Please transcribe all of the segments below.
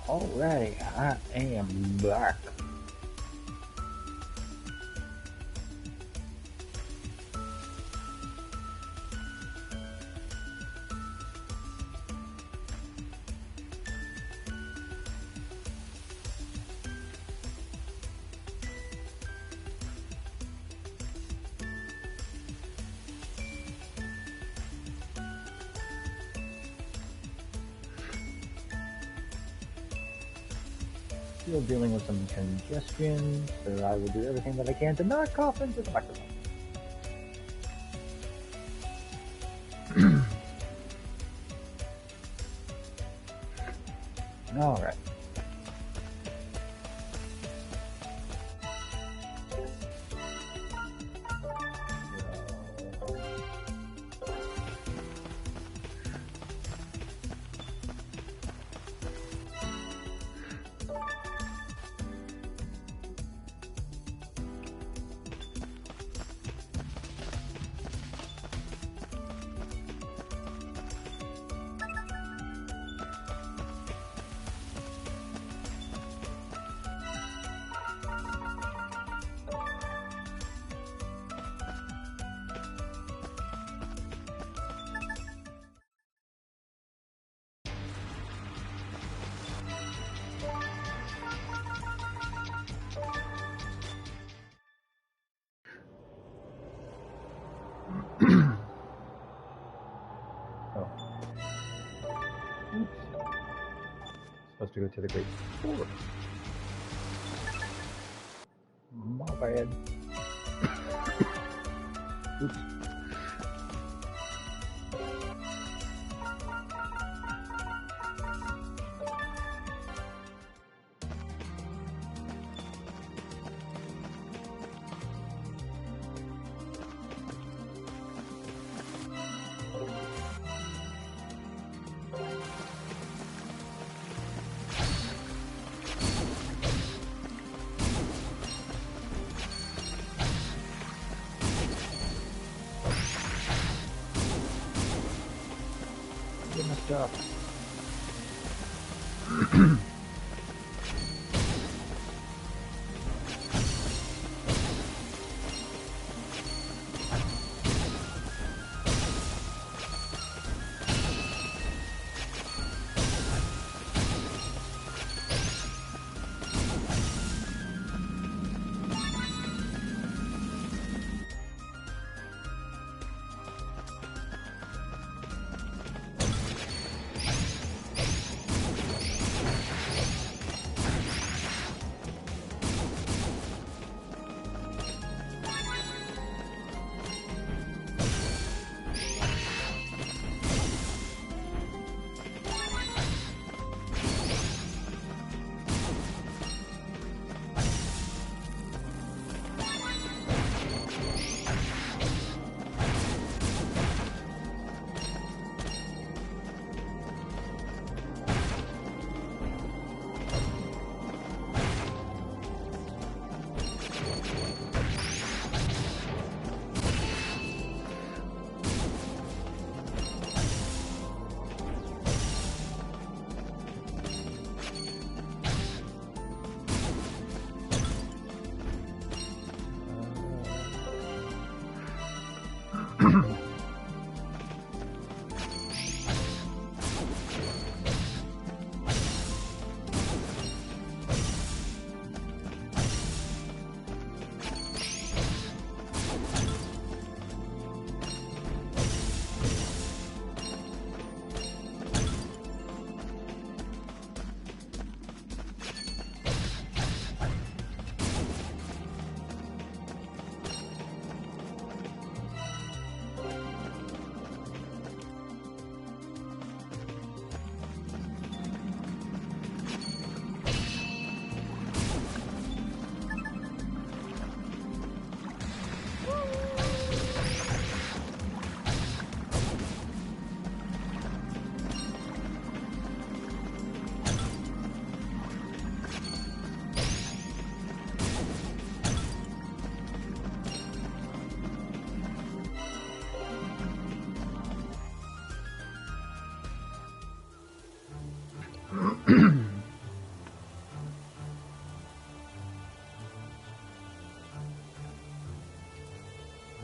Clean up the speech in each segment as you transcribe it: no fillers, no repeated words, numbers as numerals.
Alrighty, I am back. Still dealing with some congestion, so I will do everything that I can to not cough into the microphone. Alright. Supposed to go to the Great Sword. My bad. Oops. Get my stuff.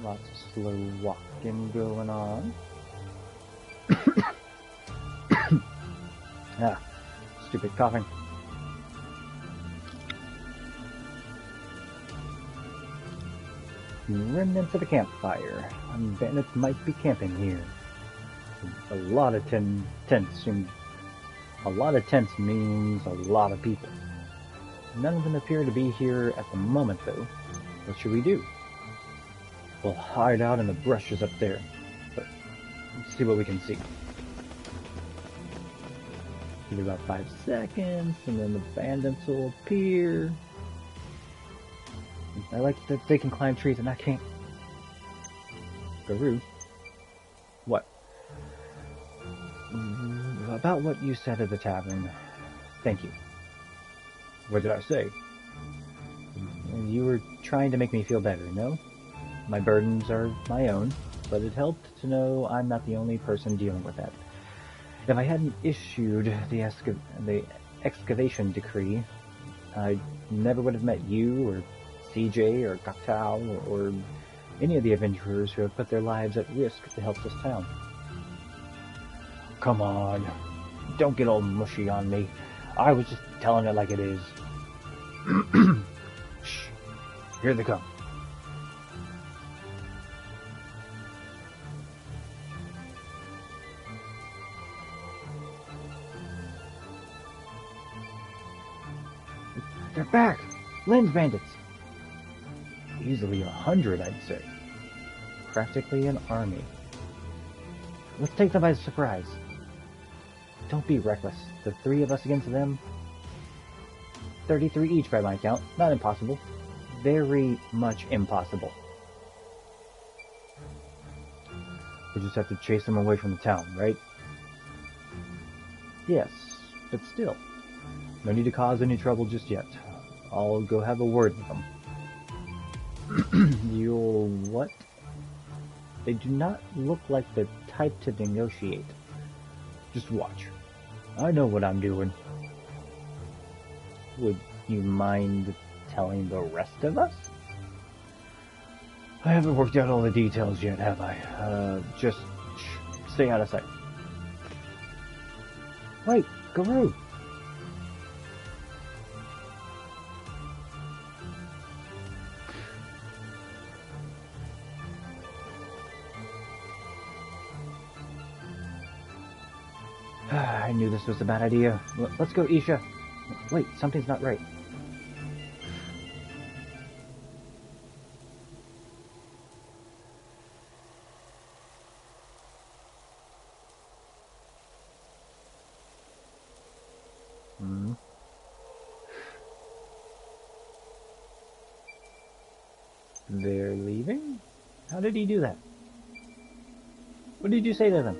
Lots of slow walking going on. Ah, stupid coughing. Remnants of a campfire. Bandits might be camping here. A lot of tents. A lot of tents means a lot of people. None of them appear to be here at the moment, though. What should we do? We'll hide out in the bushes up there. But let's see what we can see. Give it about 5 seconds, and then the bandits will appear. I like that they can climb trees, and I can't. Garou. What? About what you said at the tavern. Thank you. What did I say? You were trying to make me feel better, no? My burdens are my own, but it helped to know I'm not the only person dealing with that. If I hadn't issued the excavation decree, I never would have met you, or CJ, or Cocteau, or any of the adventurers who have put their lives at risk to help this town. Come on, don't get all mushy on me. I was just telling it like it is. Shh, here they come. They're back! Lens bandits! Easily 100, I'd say. Practically an army. Let's take them by surprise. Don't be reckless. The 3 of us against them? 33 each by my count. Not impossible. Very much impossible. We just have to chase them away from the town, right? Yes, but still. No need to cause any trouble just yet. I'll go have a word with them. You'll what? They do not look like the type to negotiate. Just watch. I know what I'm doing. Would you mind telling the rest of us? I haven't worked out all the details yet, have I? Just stay out of sight. Wait, Garou! I knew this was a bad idea. Let's go, Isha. Wait, something's not right. They're leaving? How did he do that? What did you say to them?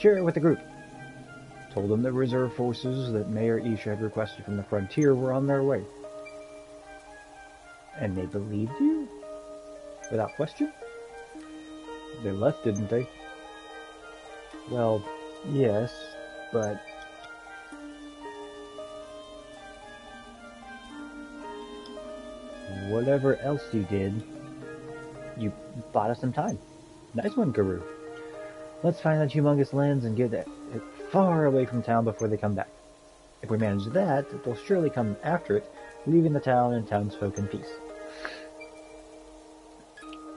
Share it with the group. Told them the reserve forces that Mayor Isha had requested from the frontier were on their way. And they believed you? Without question? They left, didn't they? Well, yes, but... whatever else you did, you bought us some time. Nice one, Garou. Let's find that humongous lens and get it far away from town before they come back. If we manage that, they'll surely come after it, leaving the town and townsfolk in peace.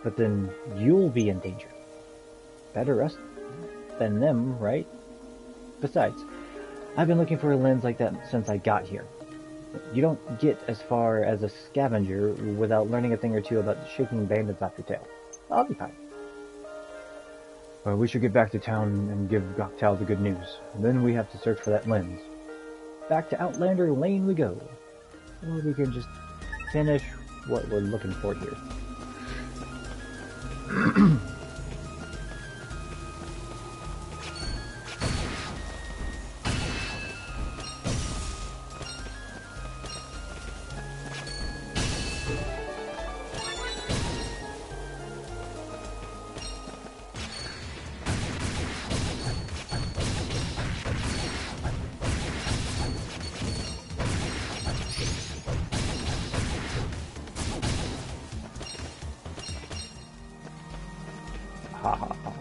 But then you'll be in danger. Better us than them, right? Besides, I've been looking for a lens like that since I got here. You don't get as far as a scavenger without learning a thing or two about shaking bandits off your tail. I'll be fine. Well, we should get back to town and give Cocteau the good news. Then we have to search for that lens. Back to Outlander Lane we go. Or we can just finish what we're looking for here. ha ha ha.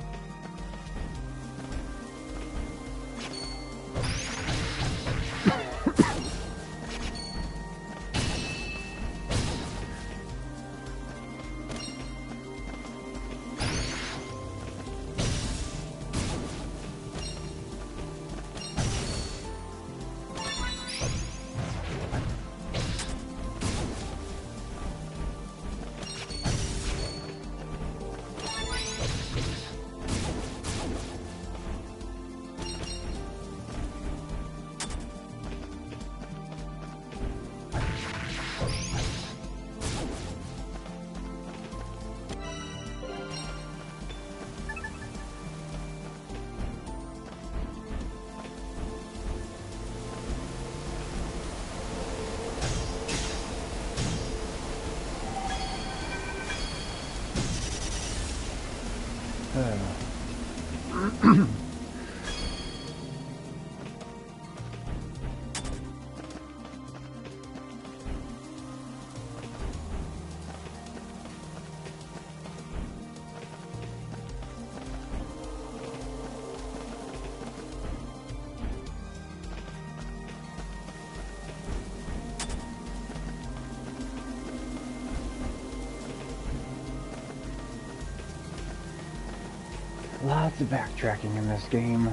Lots of backtracking in this game,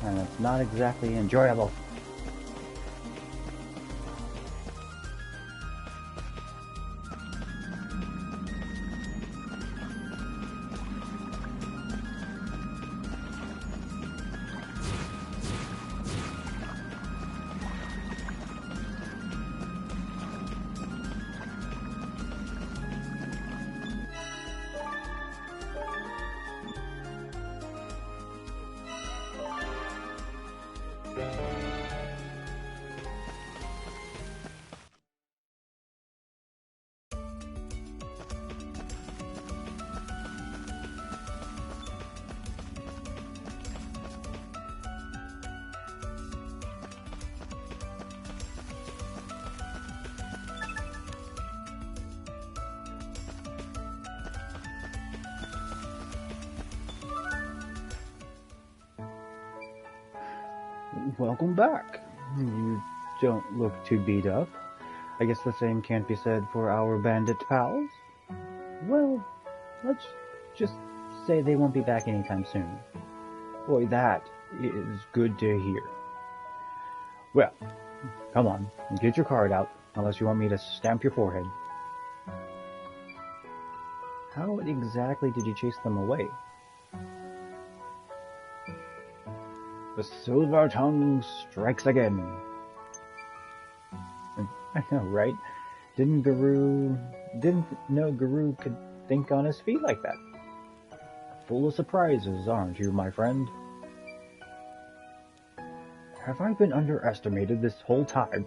and it's not exactly enjoyable. Welcome back. You don't look too beat up. I guess the same can't be said for our bandit pals. Well, let's just say they won't be back anytime soon. Boy, that is good to hear. Well, come on, get your card out, unless you want me to stamp your forehead. How exactly did you chase them away? The silver tongue strikes again. I know, right? Didn't know Guru could think on his feet like that. Full of surprises, aren't you, my friend? Have I been underestimated this whole time?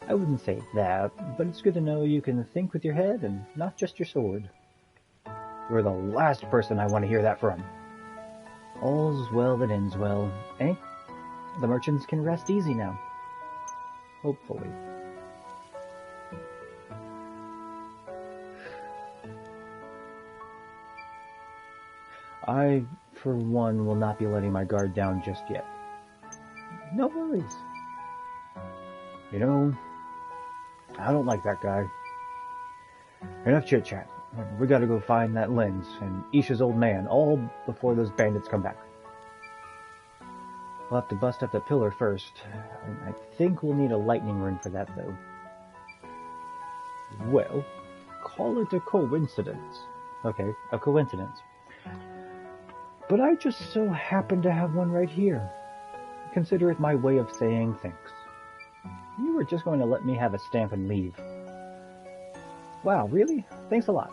I wouldn't say that, but it's good to know you can think with your head and not just your sword. You're the last person I want to hear that from. All's well that ends well, eh? The merchants can rest easy now. Hopefully. I, for one, will not be letting my guard down just yet. No worries. You know, I don't like that guy. Enough chit-chat. We gotta go find that lens and Isha's old man, all before those bandits come back. We'll have to bust up the pillar first. I think we'll need a lightning rune for that, though. Well, call it a coincidence. Okay, a coincidence. But I just so happen to have one right here. Consider it my way of saying thanks. You were just going to let me have a stamp and leave. Wow, really? Thanks a lot.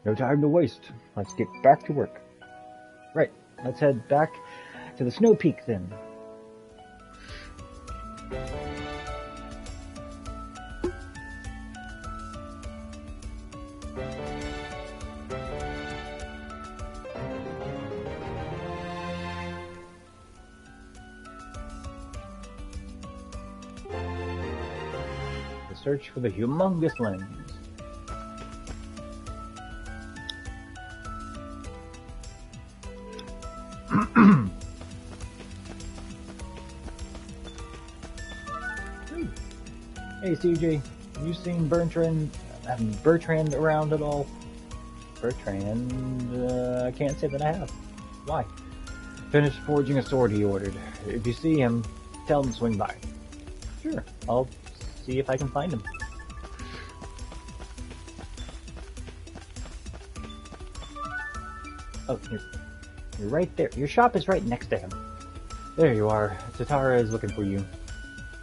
No time to waste. Let's get back to work. Right, let's head back to the Snow Peak then. The search for the humongous lens. Hey CJ, you seen Bertrand around at all? Bertrand, I can't say that I have. Why? Finished forging a sword he ordered. If you see him, tell him to swing by. Sure, I'll see if I can find him. Oh, you're right there. Your shop is right next to him. There you are. Tatara is looking for you.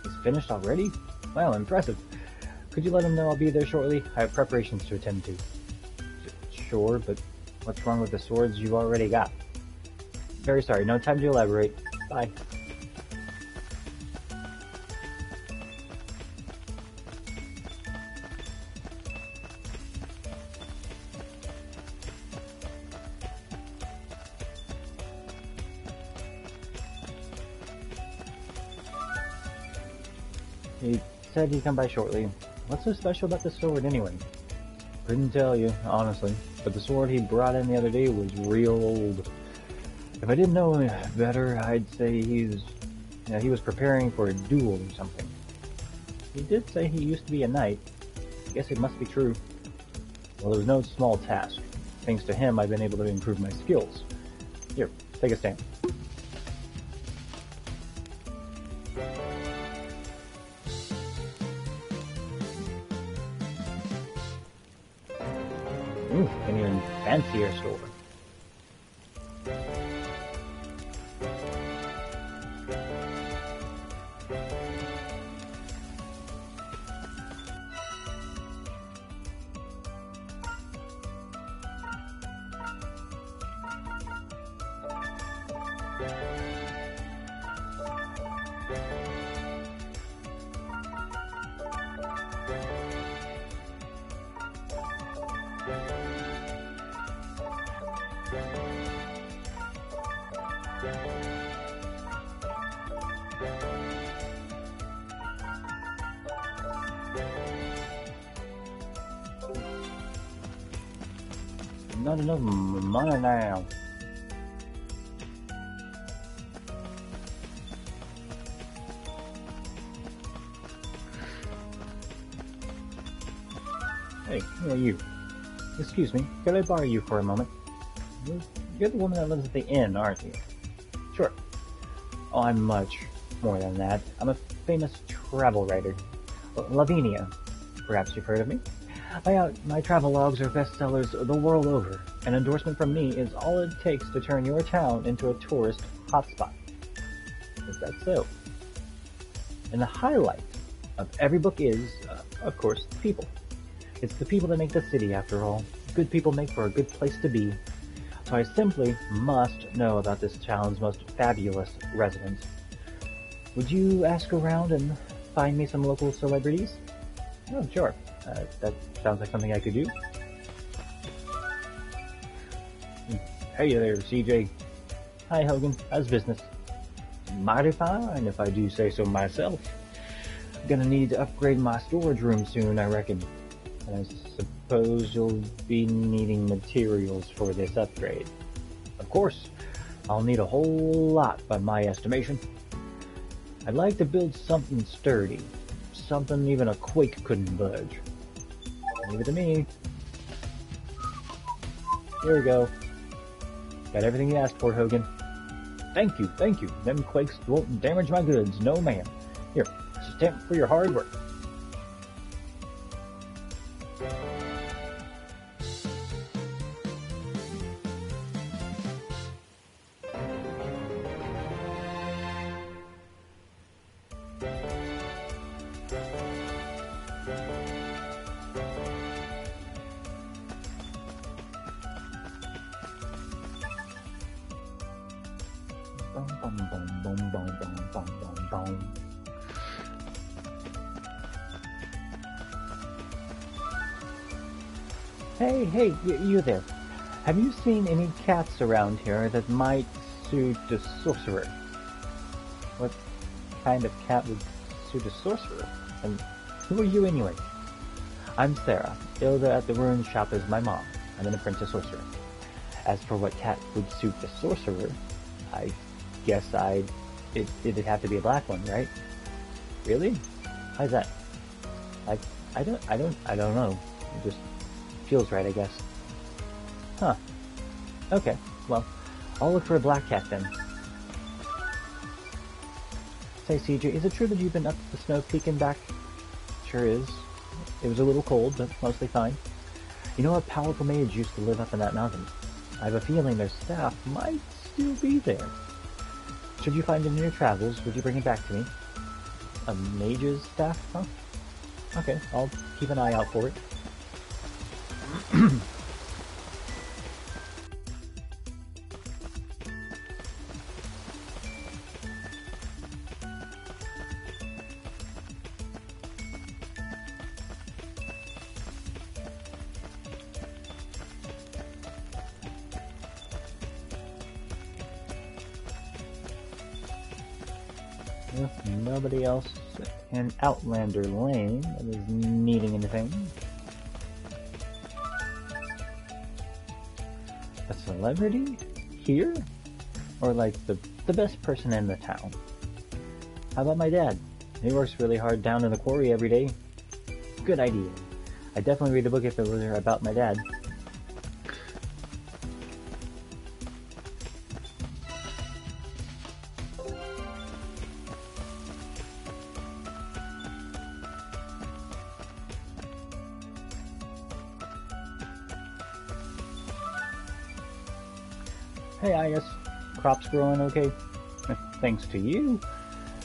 He's finished already? Wow, impressive. Could you let him know I'll be there shortly? I have preparations to attend to. Sure, but what's wrong with the swords you've already got? Very sorry, no time to elaborate. Bye. He said he'd come by shortly. What's so special about this sword anyway? Couldn't tell you, honestly, but the sword he brought in the other day was real old. If I didn't know him better, I'd say he was preparing for a duel or something. He did say he used to be a knight. I guess it must be true. Well, it was no small task. Thanks to him, I've been able to improve my skills. Here, take a stand. Ooh, an even fancier sword. Not enough money now. Hey, who are you? Excuse me, could I borrow you for a moment? You're the woman that lives at the inn, aren't you? Sure. Oh, I'm much more than that. I'm a famous travel writer. Lavinia. Perhaps you've heard of me? My travel logs are bestsellers the world over. An endorsement from me is all it takes to turn your town into a tourist hotspot. Is that so? And the highlight of every book is, of course, people. It's the people that make the city, after all. Good people make for a good place to be. So I simply must know about this town's most fabulous residents. Would you ask around and find me some local celebrities? Oh, sure. That sounds like something I could do. Hey there, CJ. Hi, Hogan. How's business? Mighty fine, if I do say so myself. Gonna need to upgrade my storage room soon, I reckon. And I suppose you'll be needing materials for this upgrade. Of course, I'll need a whole lot by my estimation. I'd like to build something sturdy. Something even a quake couldn't budge. Leave it to me. Here we go. Got everything you asked for, Hogan. Thank you, thank you. Them quakes won't damage my goods, no ma'am. Here, stamp for your hard work. Hey, you there. Have you seen any cats around here that might suit a sorcerer? What kind of cat would suit a sorcerer? And who are you anyway? I'm Sarah. Ilda at the ruin shop is my mom. I'm an apprentice sorcerer. As for what cat would suit a sorcerer, I guess it'd have to be a black one, right? Really? How's that? I don't know. It just feels right, I guess. Huh. Okay, well, I'll look for a black cat then. Say, CJ, is it true that you've been up the snow peak and back? Sure is. It was a little cold, but mostly fine. You know, a powerful mage used to live up in that mountain. I have a feeling their staff might still be there. Should you find it in your travels, would you bring it back to me? A mage's staff, huh? Okay, I'll keep an eye out for it. If nobody else in Outlander Lane that is needing anything. A celebrity? Here? Or like the best person in the town? How about my dad? He works really hard down in the quarry every day. Good idea. I'd definitely read a book if it was about my dad. Hey, Ias. Crops growing okay? Thanks to you.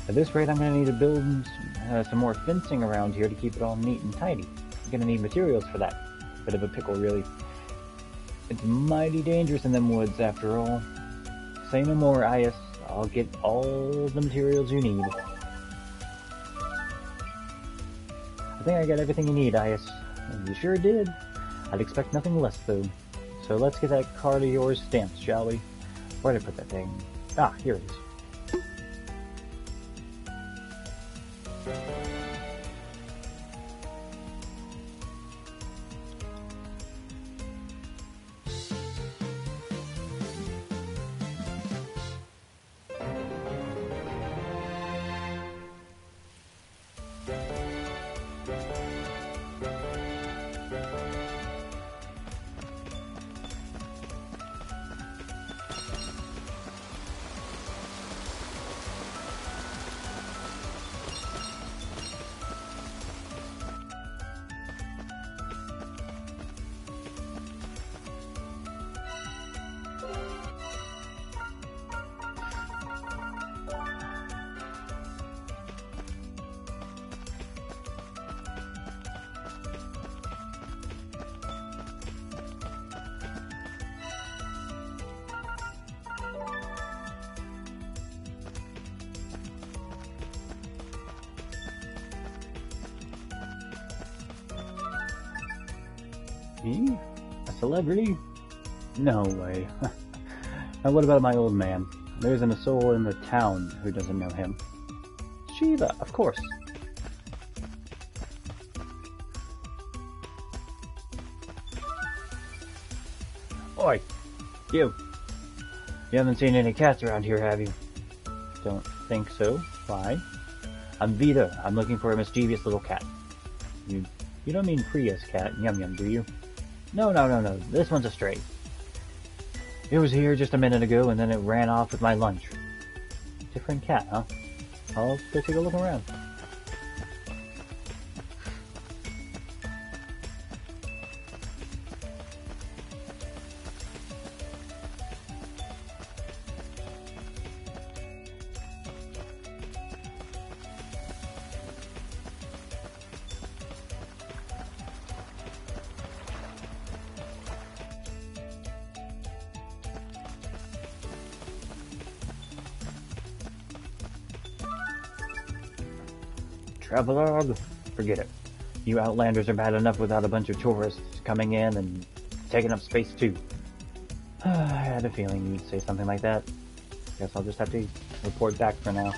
At this rate, I'm going to need to build some more fencing around here to keep it all neat and tidy. I'm going to need materials for that. Bit of a pickle, really. It's mighty dangerous in them woods, after all. Say no more, Ias. I'll get all the materials you need. I think I got everything you need, Ias. You sure did. I'd expect nothing less, though. So let's get that card of yours stamped, shall we? Where'd I put that thing? Ah, here it is. Me? A celebrity? No way. Now what about my old man? There isn't a soul in the town who doesn't know him. Shiva, of course. Oi! You! You haven't seen any cats around here, have you? Don't think so. Why? I'm Vita. I'm looking for a mischievous little cat. You don't mean Priya's cat, Yum Yum, do you? No. This one's a stray. It was here just a minute ago, and then it ran off with my lunch. Different cat, huh? I'll go take a look around. Travelogue? Forget it. You Outlanders are bad enough without a bunch of tourists coming in and taking up space too. I had a feeling you'd say something like that. Guess I'll just have to report back for now.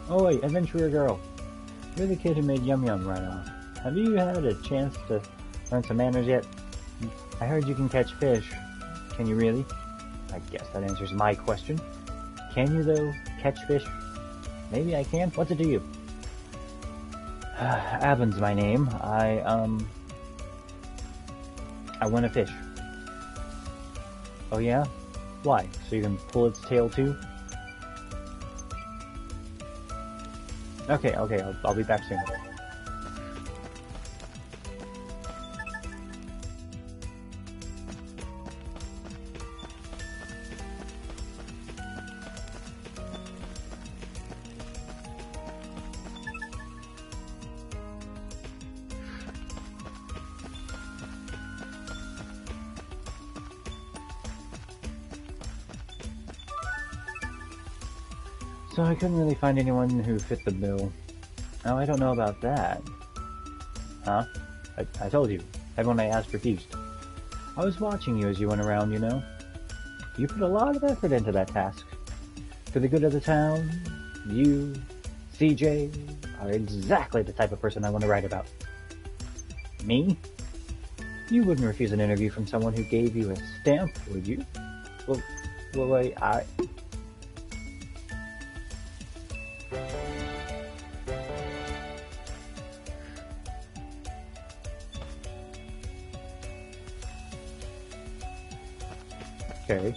Oh wait, Adventurer Girl. You're the kid who made Yum Yum run off. Have you had a chance to learn some manners yet? I heard you can catch fish. Can you really? I guess that answers my question. Can you, though, catch fish? Maybe I can. What's it to you? Abin's my name. I want to fish. Oh yeah? Why? So you can pull its tail too? Okay, I'll be back soon. So I couldn't really find anyone who fit the bill. Oh, I don't know about that. Huh? I told you. Everyone I asked refused. I was watching you as you went around, you know. You put a lot of effort into that task. For the good of the town, you, CJ, are exactly the type of person I want to write about. Me? You wouldn't refuse an interview from someone who gave you a stamp, would you? Well wait, Okay.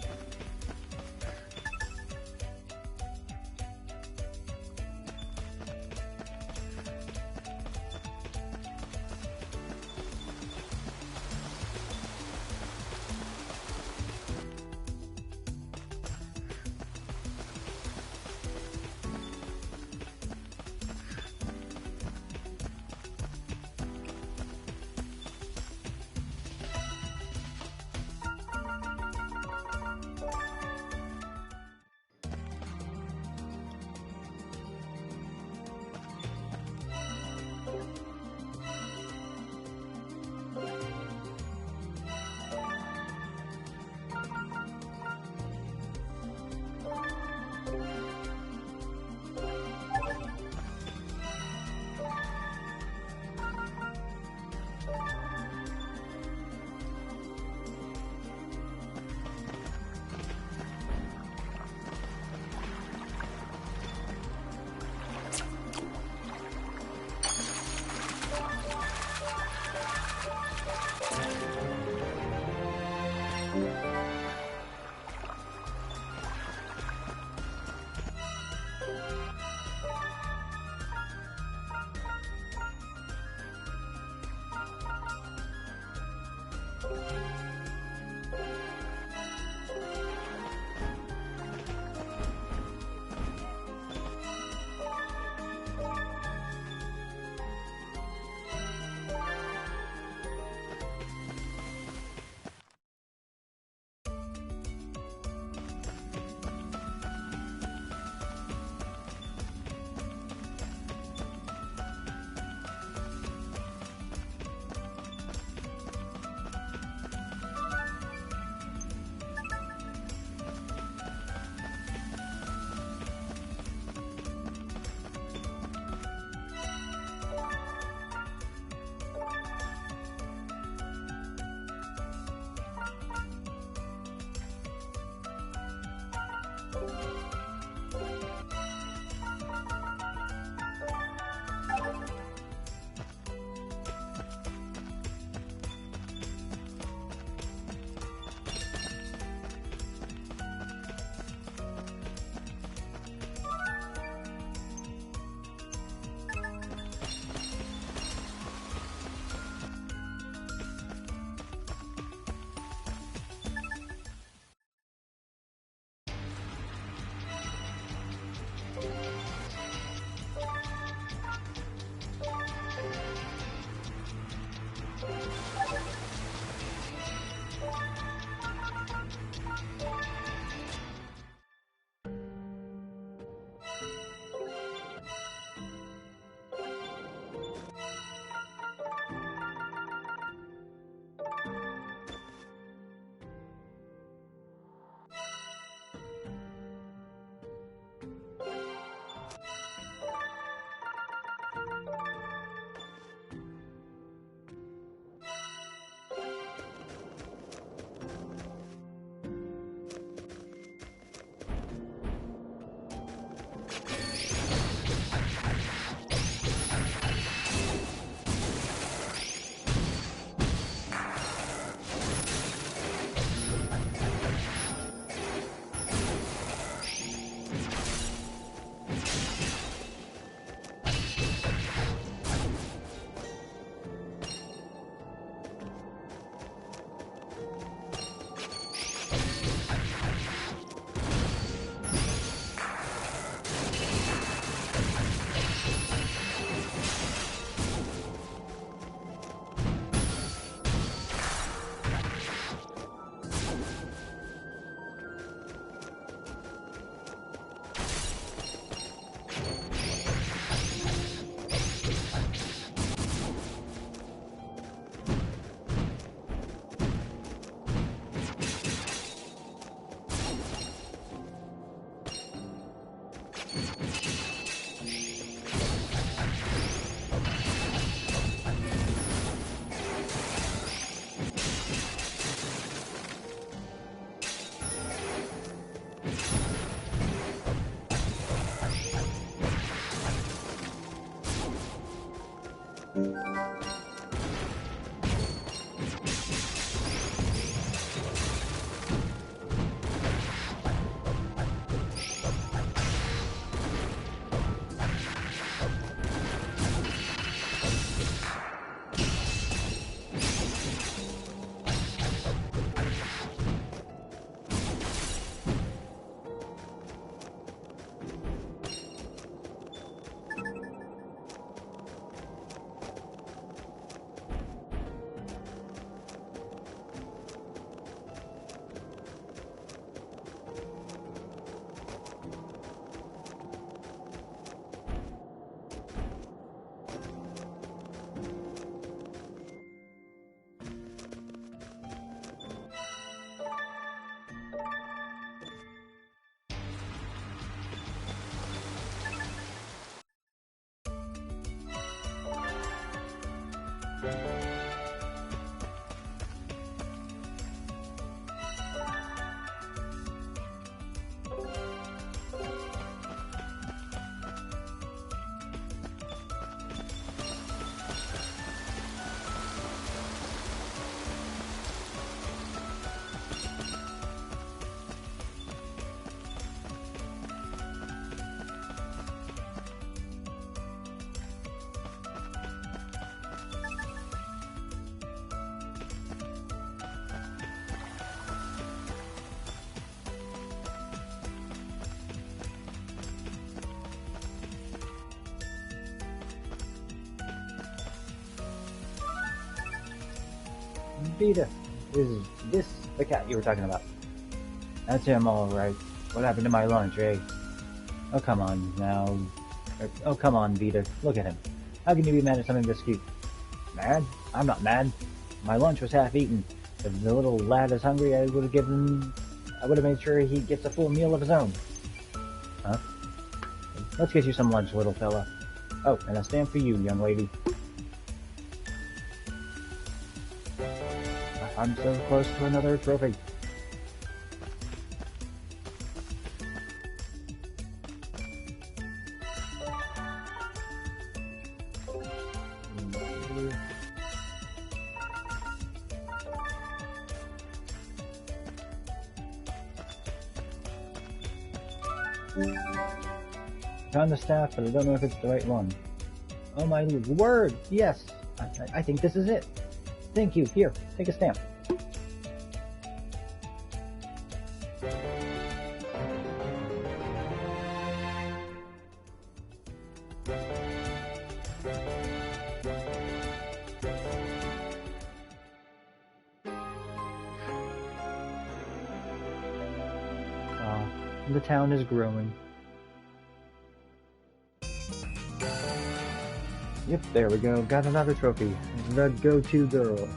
Vita, is this the cat you were talking about? That's him, all right. What happened to my lunch, eh? Oh, come on now. Oh, come on, Vita. Look at him. How can you be mad at something this cute? Mad? I'm not mad. My lunch was half eaten. If the little lad is hungry, I would have made sure he gets a full meal of his own. Huh? Let's get you some lunch, little fella. Oh, and a stamp for you, young lady. I'm so close to another trophy. Found the staff, but I don't know if it's the right one. Oh my word! Yes! I think this is it. Thank you. Here, take a stamp. The town is growing. Yep, there we go. Got another trophy. The go-to girl.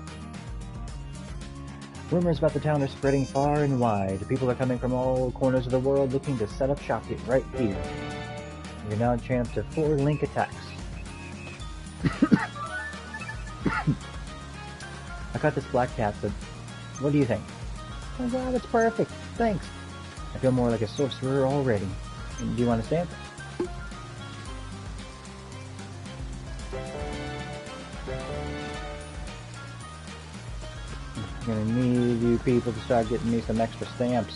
Rumors about the town are spreading far and wide. People are coming from all corners of the world looking to set up shop right here. You're now champ to 4 link attacks. I caught this black cat, but what do you think? Oh wow, that's perfect. Thanks. I feel more like a sorcerer already. Do you want a stamp? I'm gonna need you people to start getting me some extra stamps.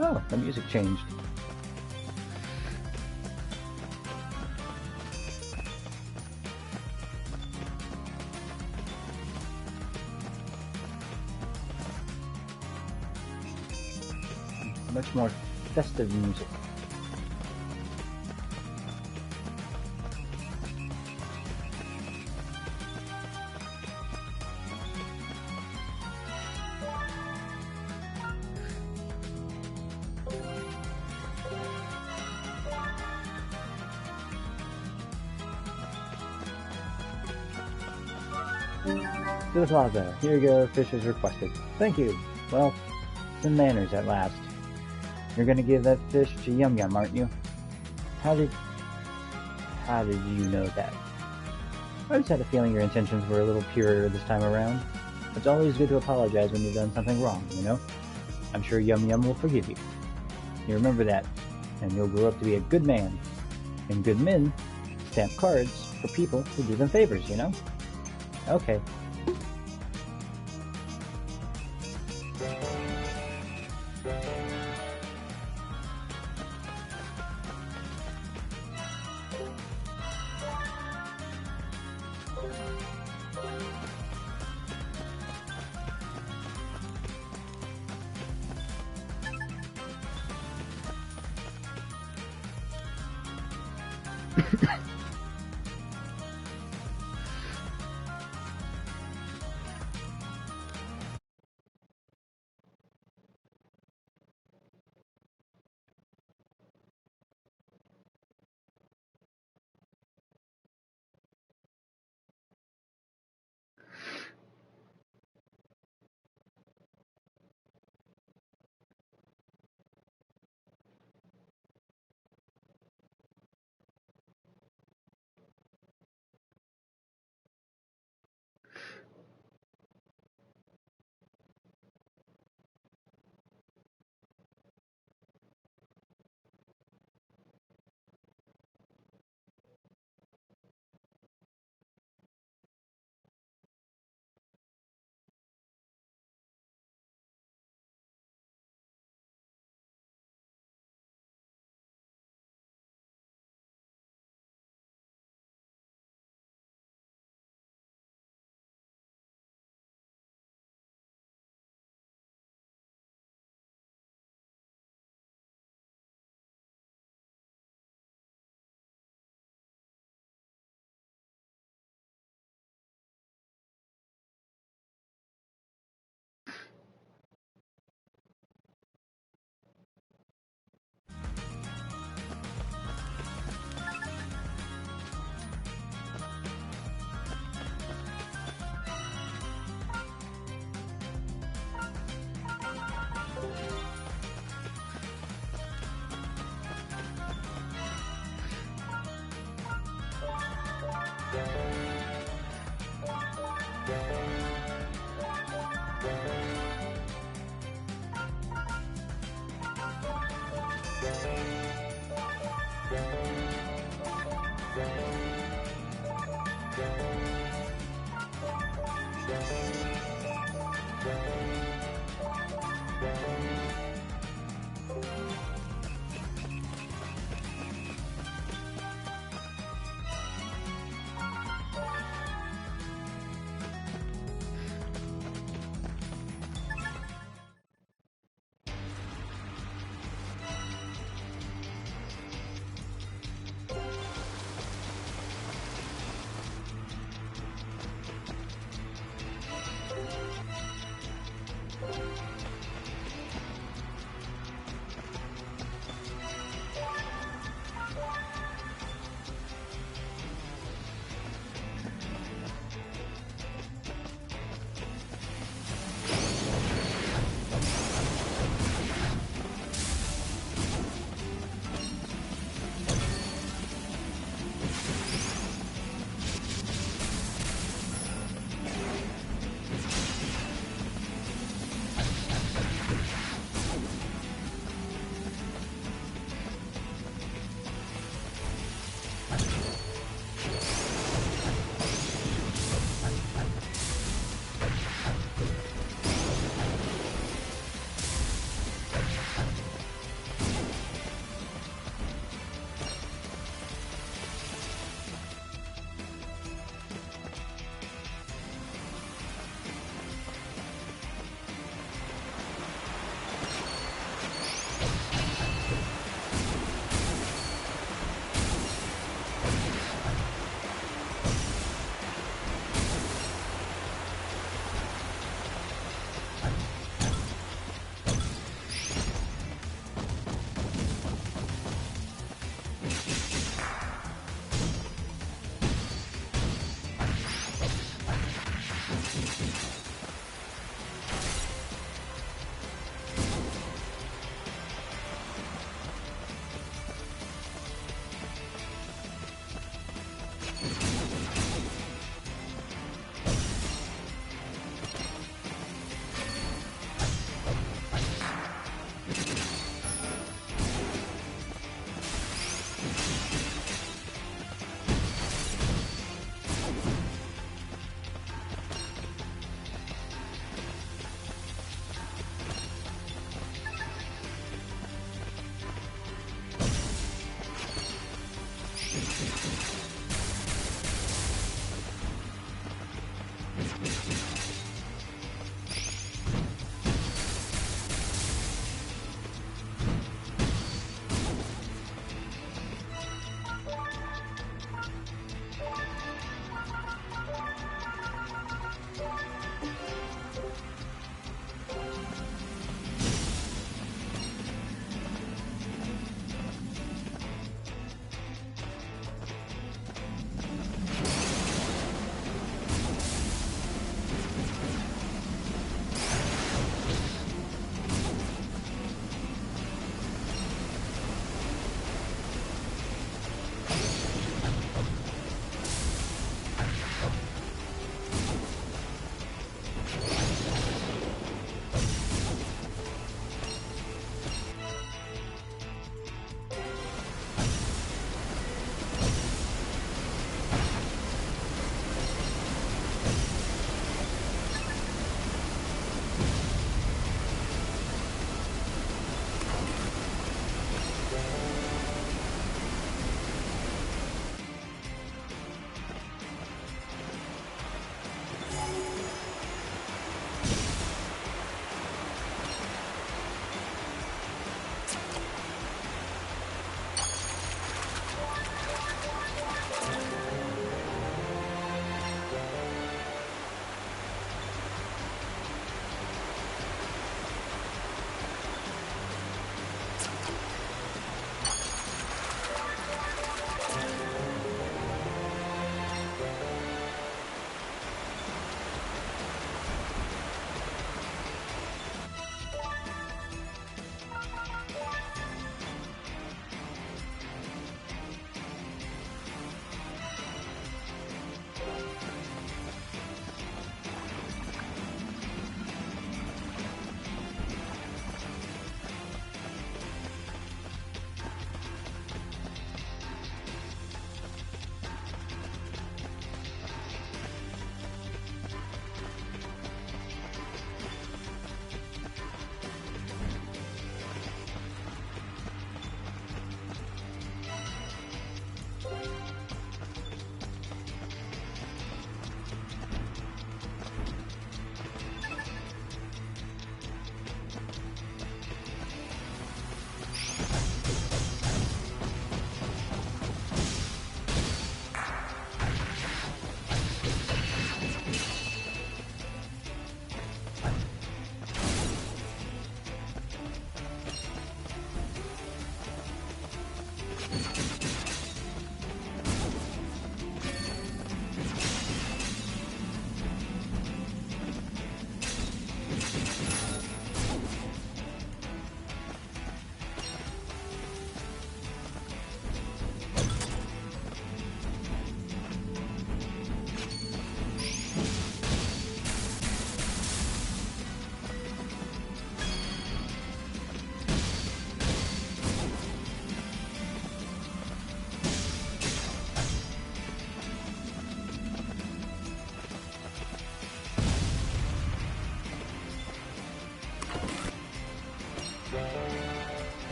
Oh, the music changed. Much more festive music. To the plaza. Here you go, fish is requested. Thank you. Well, some manners at last. You're gonna give that fish to Yum Yum, aren't you? How did you know that? I just had a feeling your intentions were a little purer this time around. It's always good to apologize when you've done something wrong, you know? I'm sure Yum Yum will forgive you. You remember that. and you'll grow up to be a good man. And good men stamp cards for people who do them favors, you know? Okay.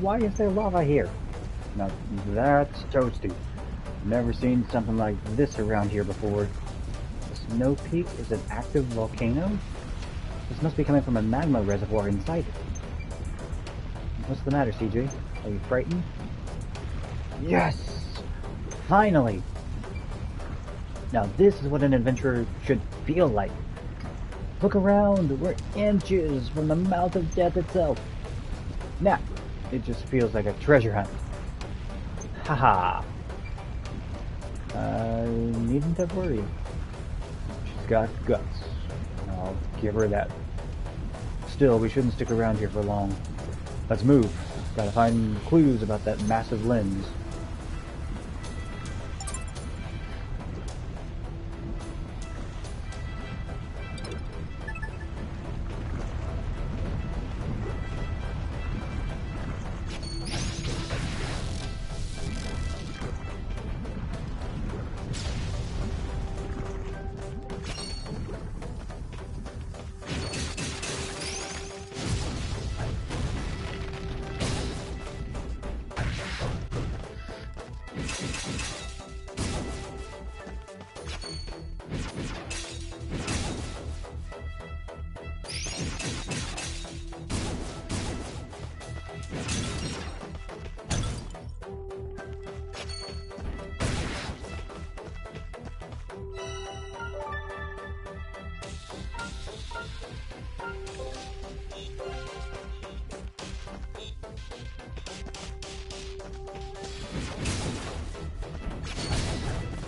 Why is there lava here? Now that's toasty. Never seen something like this around here before. The Snow Peak is an active volcano? This must be coming from a magma reservoir inside it. What's the matter, CJ? Are you frightened? Yes! Finally! Now this is what an adventurer should feel like. Look around, we're inches from the mouth of death itself. Now, it just feels like a treasure hunt. Haha. I needn't have worried. She's got guts. I'll give her that. Still, we shouldn't stick around here for long. Let's move. Gotta find clues about that massive lens.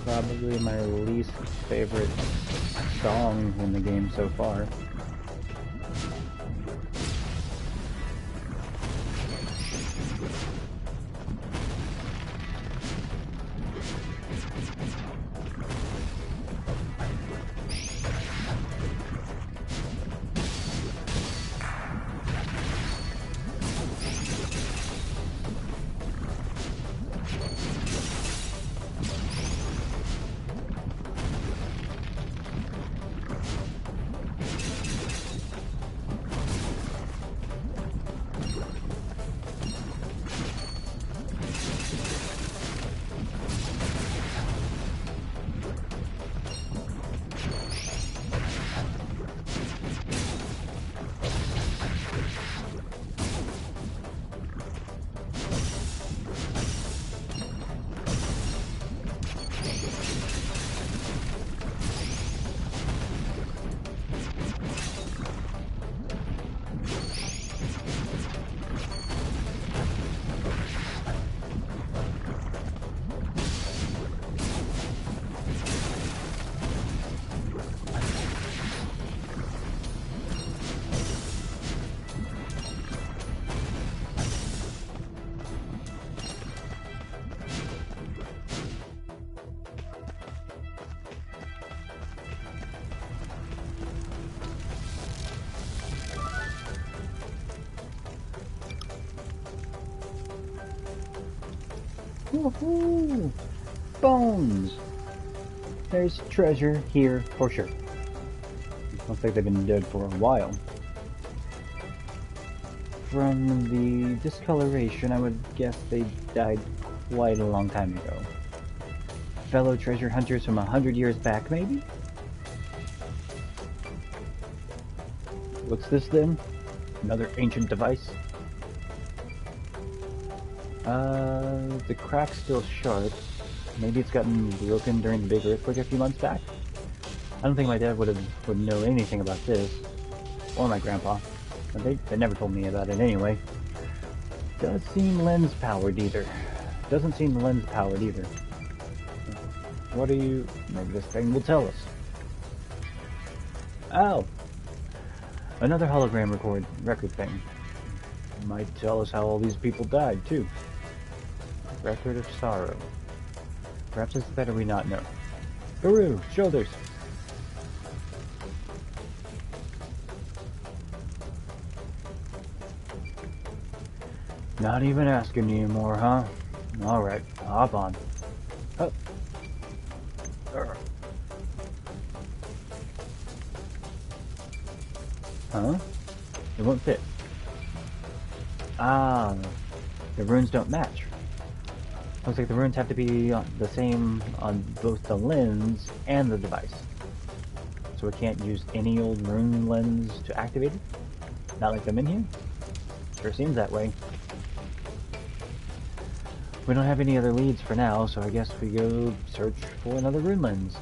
Probably my least favorite song in the game so far. Woohoo! Bones! There's treasure here for sure. Looks like they've been dead for a while. From the discoloration, I would guess they died quite a long time ago. Fellow treasure hunters from 100 years back, maybe? What's this then? Another ancient device? The crack's still sharp. Maybe it's gotten broken during the big earthquake a few months back. I don't think my dad would know anything about this. Or my grandpa. But they never told me about it anyway. Doesn't seem lens powered either. What are you... Maybe this thing will tell us. Oh! Another hologram record thing. Might tell us how all these people died, too. Record of sorrow. Perhaps it's better we not know. Guru, shoulders! Not even asking you anymore, huh? Alright, hop on. Oh. Huh? It won't fit. Ah, the runes don't match. Looks like the runes have to be the same on both the lens and the device. So we can't use any old rune lens to activate it? Not like them in here? Sure seems that way. We don't have any other leads for now, so I guess we go search for another rune lens.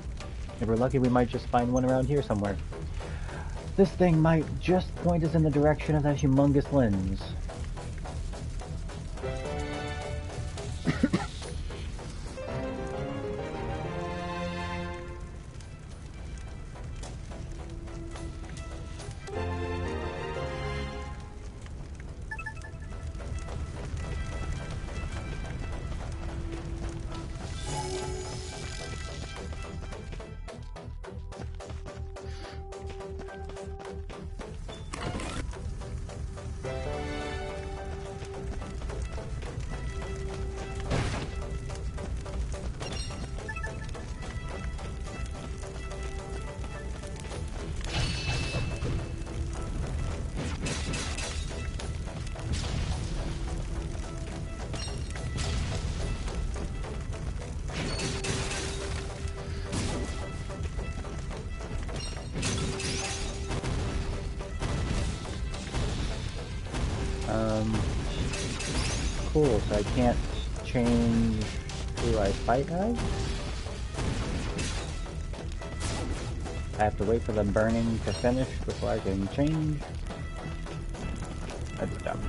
If we're lucky, we might just find one around here somewhere. This thing might just point us in the direction of that humongous lens. Cool, so I can't change who I fight as? I have to wait for the burning to finish before I can change? That's dumb.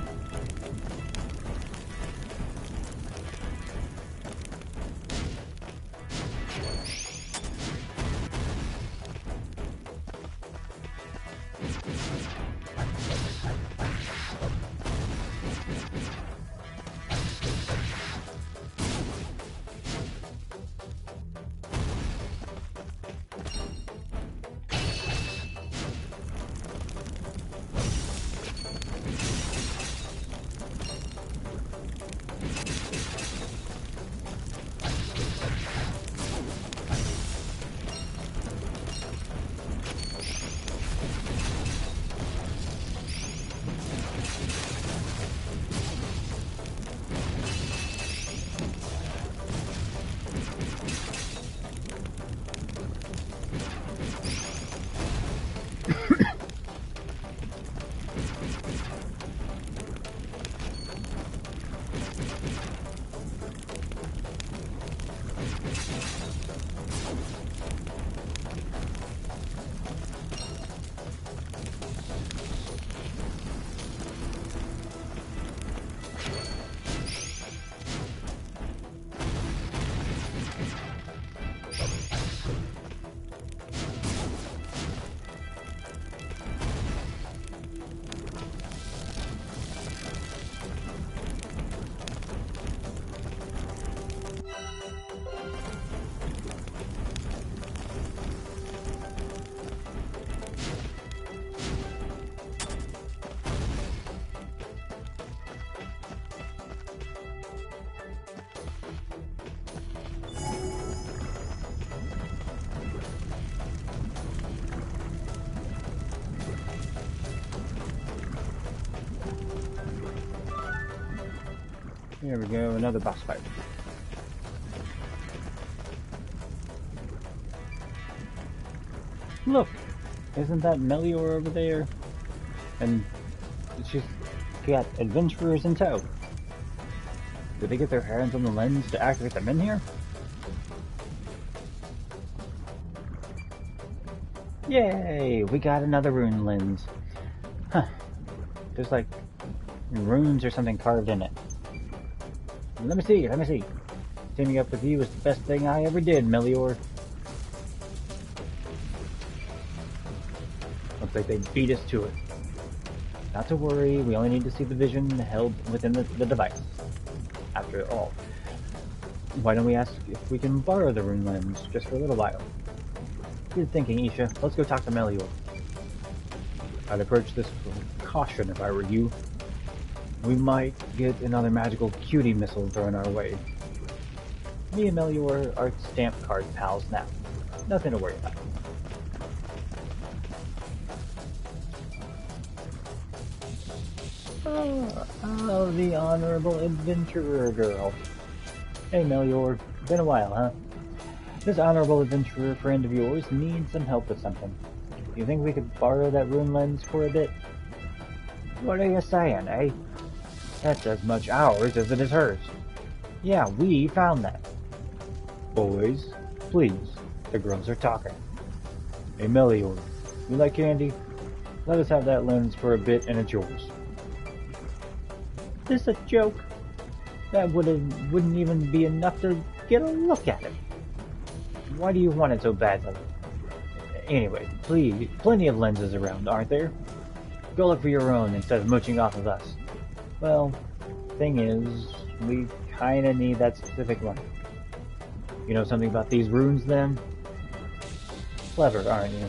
Here we go, another boss fight. Look! Isn't that Melior over there? And she's got adventurers in tow. Did they get their hands on the lens to activate them in here? Yay! We got another rune lens. Huh. There's like runes or something carved in it. Let me see. Teaming up with you was the best thing I ever did, Melior. Looks like they beat us to it. Not to worry, we only need to see the vision held within the device. After all, why don't we ask if we can borrow the rune lens just for a little while? Good thinking, Isha. Let's go talk to Melior. I'd approach this with caution if I were you. We might get another magical cutie missile thrown our way. Me and Melior are stamp card pals now. Nothing to worry about. Oh, the honorable adventurer girl. Hey, Melior. Been a while, huh? This honorable adventurer friend of yours needs some help with something. You think we could borrow that rune lens for a bit? What are you saying, eh? That's as much ours as it is hers. Yeah, we found that. Boys, please. The girls are talking. Hey, Melior. You like candy? Let us have that lens for a bit and it's yours. This a joke? That wouldn't even be enough to get a look at it. Why do you want it so badly? Anyway, please, plenty of lenses around, aren't there? Go look for your own instead of mooching off of us. Well, thing is, we kinda need that specific one. You know something about these runes then? Clever, aren't you?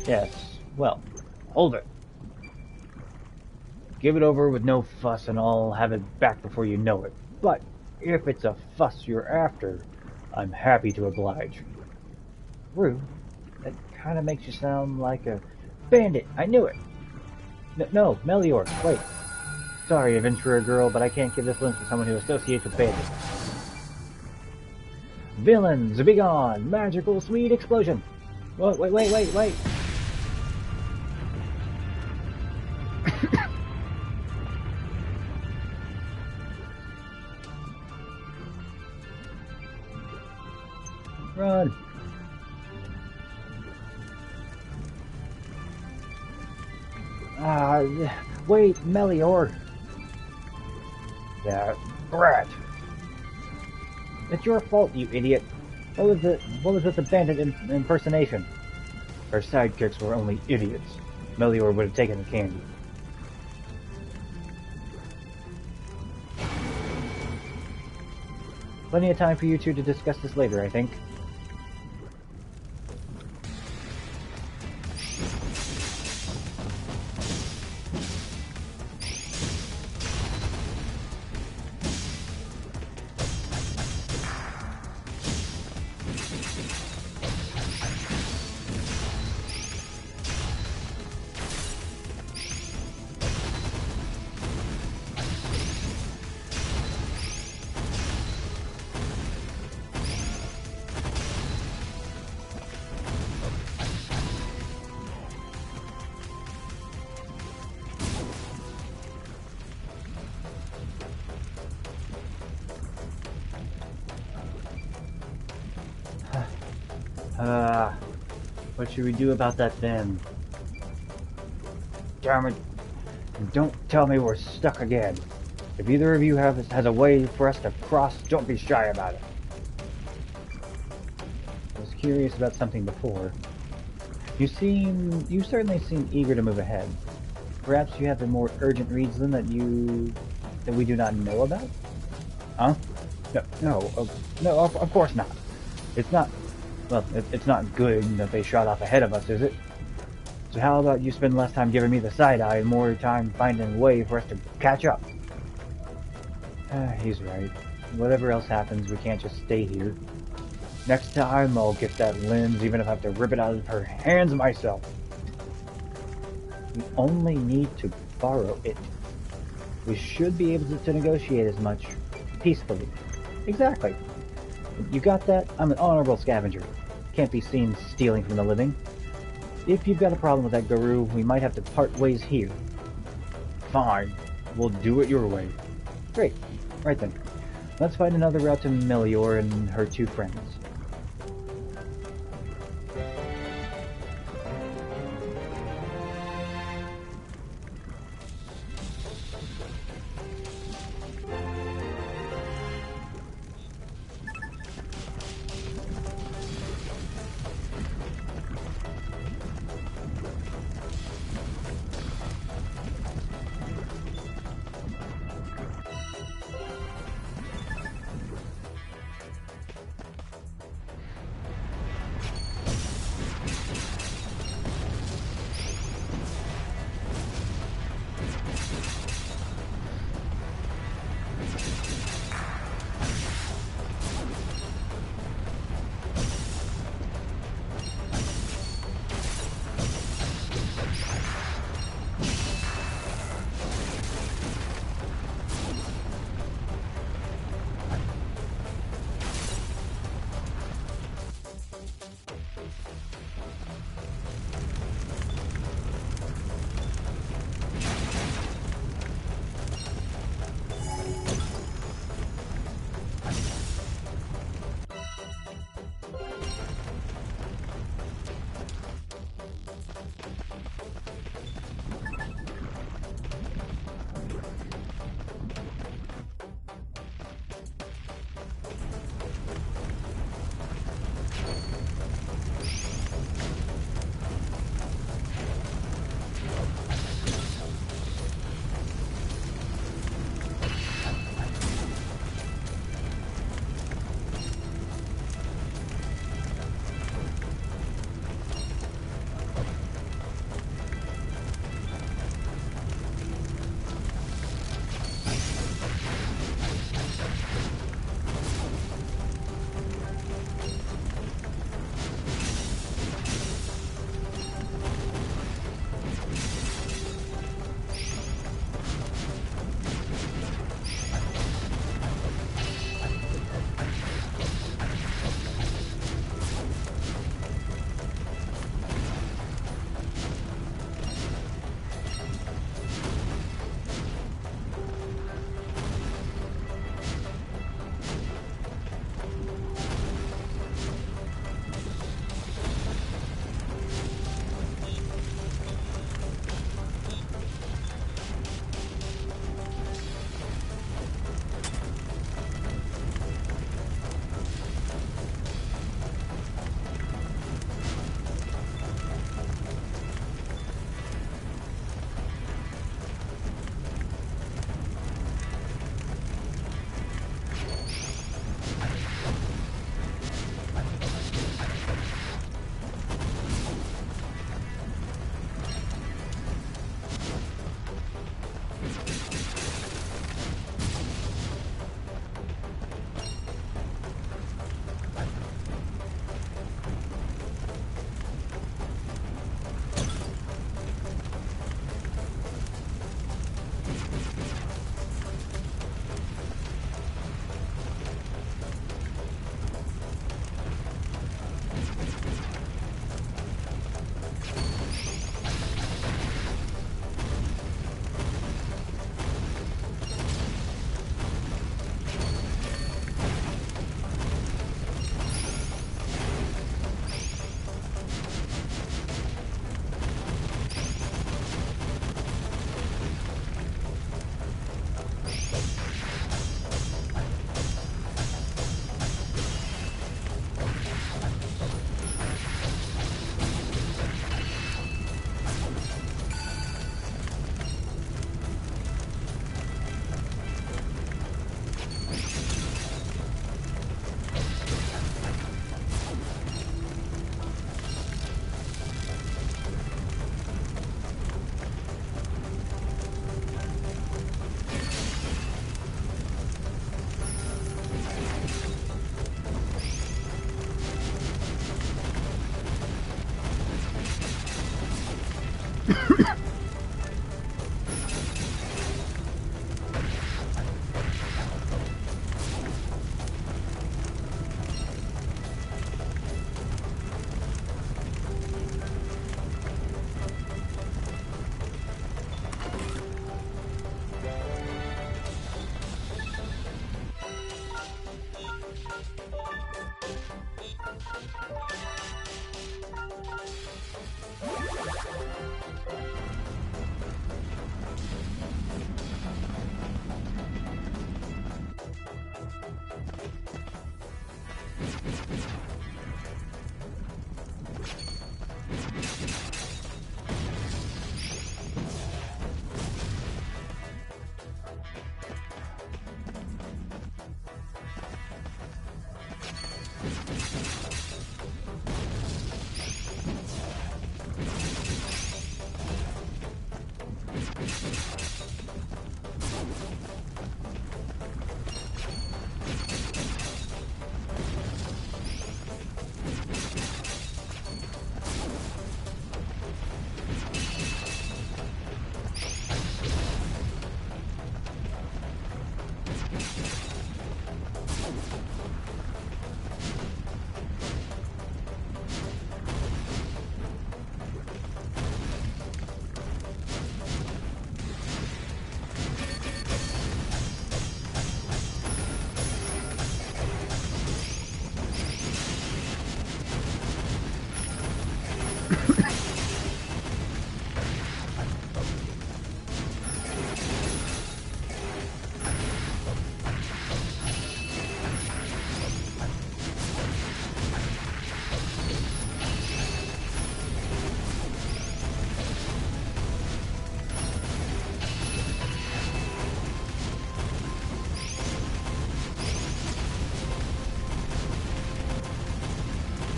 Yes, well, hold it. Give it over with no fuss and I'll have it back before you know it. But if it's a fuss you're after, I'm happy to oblige. Rude? That kind of makes you sound like a bandit. I knew it. No, Melior, wait. Sorry, adventurer girl, but I can't give this lens to someone who associates with bandits. Villains, be gone! Magical sweet explosion! Wait. Run! Wait, Melior! That brat! It's your fault, you idiot! What was with the bandit impersonation? Her sidekicks were only idiots. Melior would have taken the candy. Plenty of time for you two to discuss this later, I think. What should we do about that then? Damn it. Don't tell me we're stuck again. If either of you has a way for us to cross, don't be shy about it. I was curious about something before. You certainly seem eager to move ahead. Perhaps you have a more urgent reason that we do not know about? Huh? No, of course not. It's not. Well, it's not good that they shot off ahead of us, is it? So how about you spend less time giving me the side eye and more time finding a way for us to catch up? He's right. Whatever else happens, we can't just stay here. Next time, I'll get that lens, even if I have to rip it out of her hands myself. We only need to borrow it. We should be able to negotiate as much peacefully. Exactly. You got that? I'm an honorable scavenger. Can't be seen stealing from the living. If you've got a problem with that guru, we might have to part ways here. Fine. We'll do it your way. Great. Right then. Let's find another route to Melior and her two friends.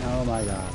Oh my god.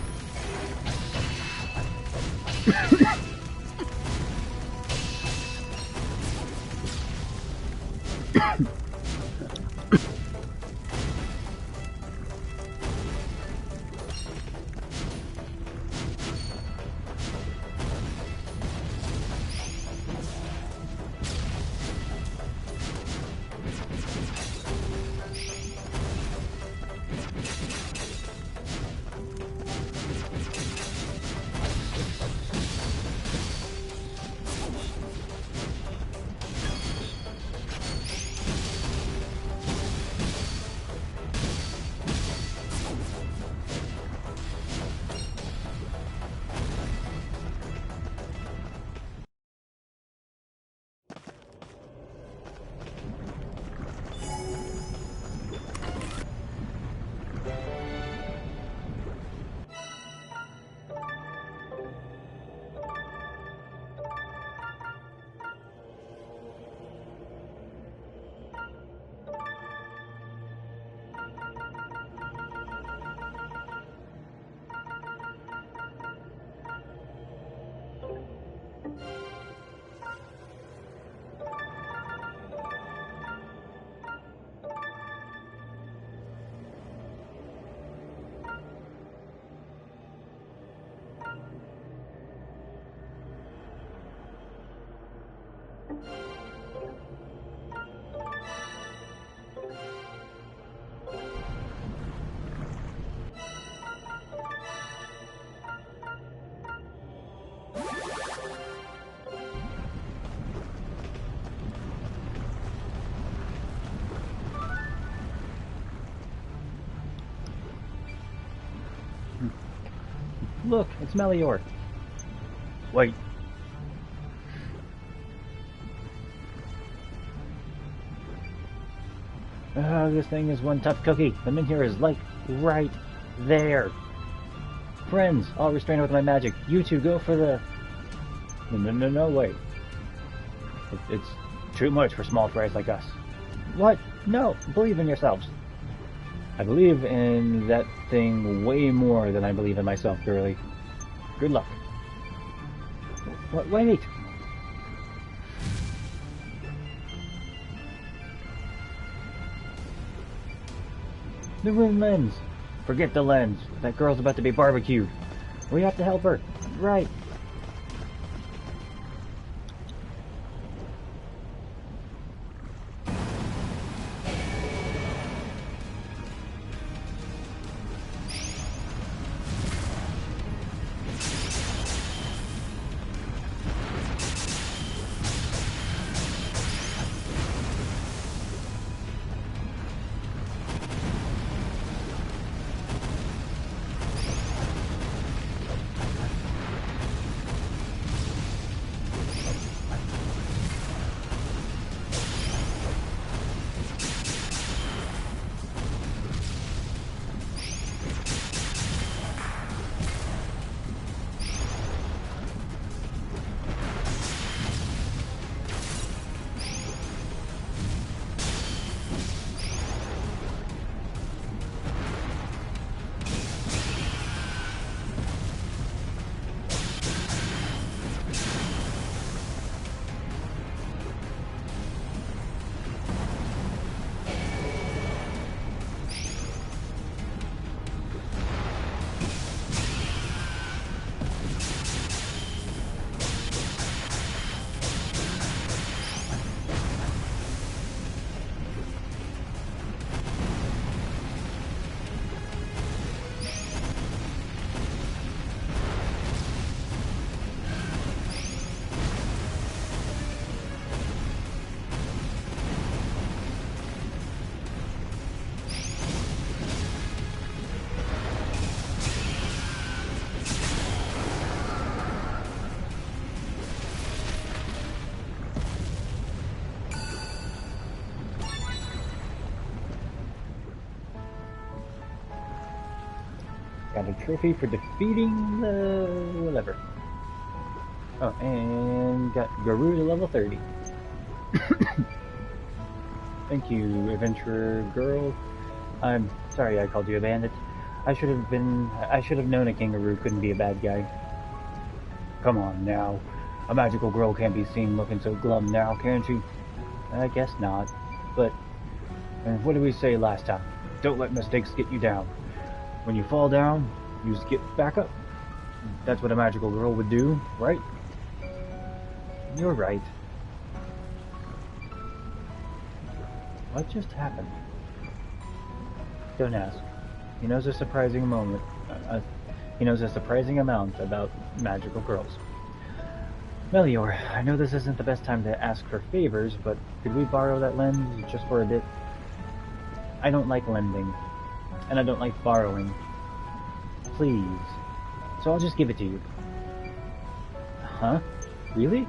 Look, it's Melior. Wait. This thing is one tough cookie. The min here is like right there. Friends, I'll restrain her with my magic. You two go for the... No, wait. It's too much for small fries like us. What? No, believe in yourselves. I believe in that thing way more than I believe in myself, girly. Good luck. Wait! The room lens! Forget the lens. That girl's about to be barbecued. We have to help her. Right. got a trophy for defeating the whatever. Oh, and got Guru to level 30. Thank you, adventurer girl. I'm sorry I called you a bandit. I should have known a kangaroo couldn't be a bad guy. Come on now. A magical girl can't be seen looking so glum now, can she? I guess not. But what did we say last time? Don't let mistakes get you down. When you fall down, you just get back up. That's what a magical girl would do, right? You're right. What just happened? Don't ask. He knows a surprising amount about magical girls. Melior, I know this isn't the best time to ask for favors, but could we borrow that lens just for a bit? I don't like lending, and I don't like borrowing. Please. So I'll just give it to you. Huh? Really?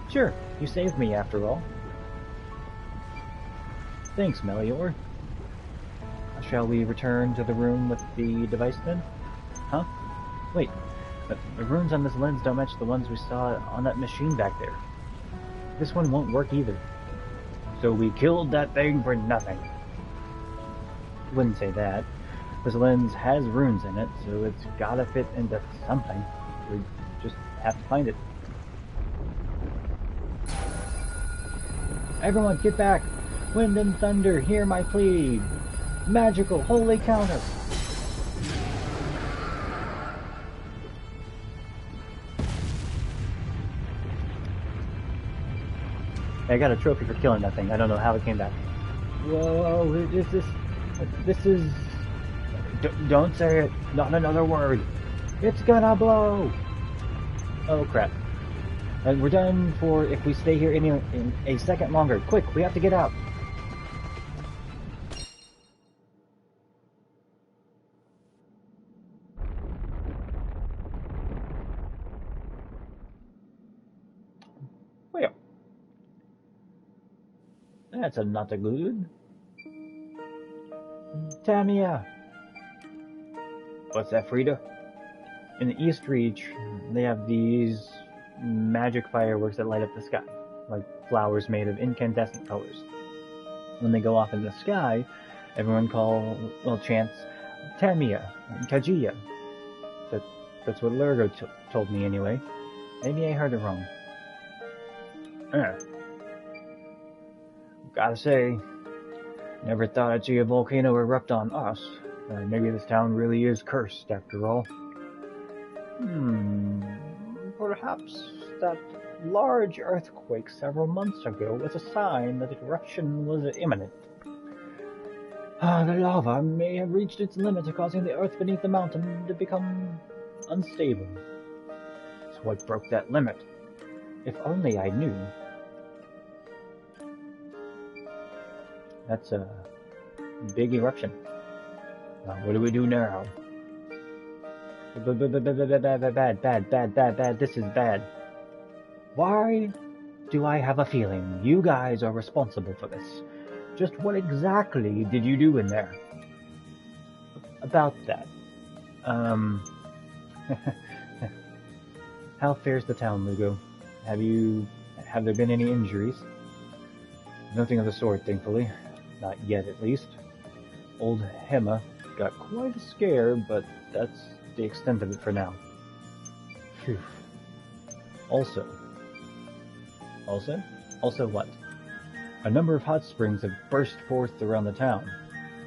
Sure, you saved me after all. Thanks, Melior. Shall we return to the room with the device then? Huh? Wait, the runes on this lens don't match the ones we saw on that machine back there. This one won't work either. So we killed that thing for nothing. Wouldn't say that. This lens has runes in it, so it's gotta fit into something. We just have to find it. Everyone get back! Wind and thunder, hear my plea! Magical holy counter! I got a trophy for killing that thing. I don't know how it came back. Whoa, this is... Don't say it. Not another word. It's gonna blow. Oh crap. And we're done for if we stay here in a second longer. Quick, we have to get out. Well, that's not a good. Tamia. What's that, Frida? In the East Reach, they have these magic fireworks that light up the sky, like flowers made of incandescent colors. When they go off in the sky, everyone chants Tamia, Kajia. That's what Lurgo told me anyway. Maybe I heard it wrong. Gotta say, never thought I'd see a volcano erupt on us. Maybe this town really is cursed after all. Perhaps that large earthquake several months ago was a sign that eruption was imminent. The lava may have reached its limit, causing the earth beneath the mountain to become unstable. So what broke that limit? If only I knew. That's a big eruption. Now, what do we do now? Bad. This is bad. Why do I have a feeling you guys are responsible for this? Just what exactly did you do in there? About that. How fares the town, Lugo? Have there been any injuries? Nothing of the sort, thankfully. Not yet, at least. Old Hema got quite a scare, but that's the extent of it for now. Phew. Also what? A number of hot springs have burst forth around the town.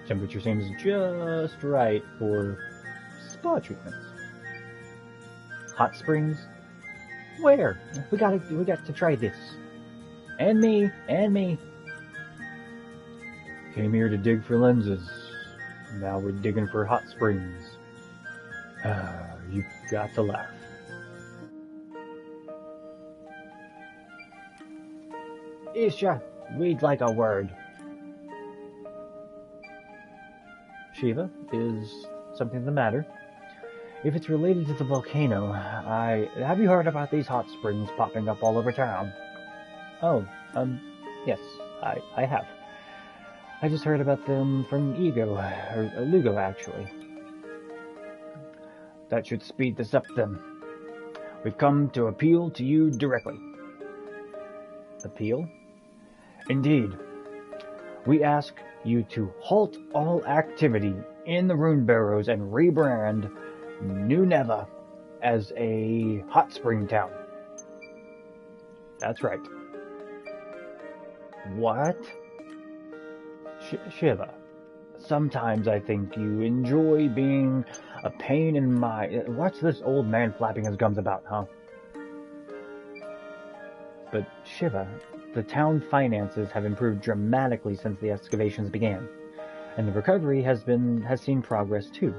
Temperature seems just right for spa treatments. Hot springs? Where? We got to try this. And me. Came here to dig for lenses. Now we're digging for hot springs. You've got to laugh. Isha, we'd like a word. Shiva, is something the matter? If it's related to the volcano, have you heard about these hot springs popping up all over town? Oh, yes, I have. I just heard about them from Lugo, actually. That should speed this up then. We've come to appeal to you directly. Appeal? Indeed. We ask you to halt all activity in the Rune Barrows and rebrand New Neva as a hot spring town. That's right. What? Shiva, sometimes I think you enjoy being a pain in my... What's this old man flapping his gums about, huh? But Shiva, the town finances have improved dramatically since the excavations began, and the recovery has seen progress too,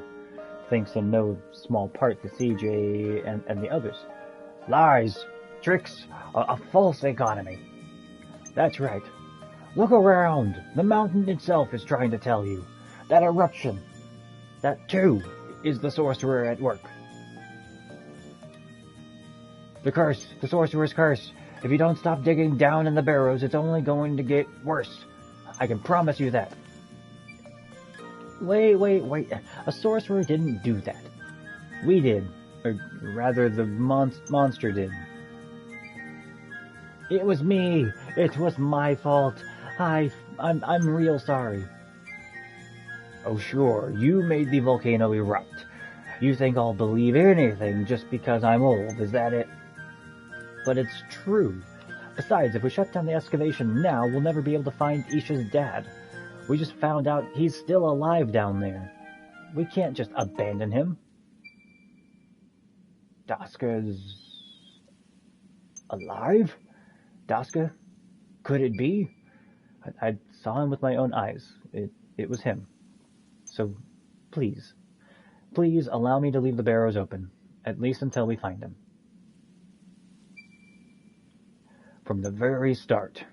thanks in no small part to CJ and the others. Lies, tricks, a false economy. That's right. Look around. The mountain itself is trying to tell you. That eruption, that too, is the sorcerer at work. The curse, the sorcerer's curse. If you don't stop digging down in the barrows, it's only going to get worse. I can promise you that. Wait. A sorcerer didn't do that. We did. Or rather, the monster did. It was me. It was my fault. I'm real sorry. Oh sure, you made the volcano erupt. You think I'll believe anything just because I'm old, is that it? But it's true. Besides, if we shut down the excavation now, we'll never be able to find Isha's dad. We just found out he's still alive down there. We can't just abandon him. Daska's... alive? Daska? Could it be? I saw him with my own eyes. It was him. So, please allow me to leave the barrows open, at least until we find him. From the very start,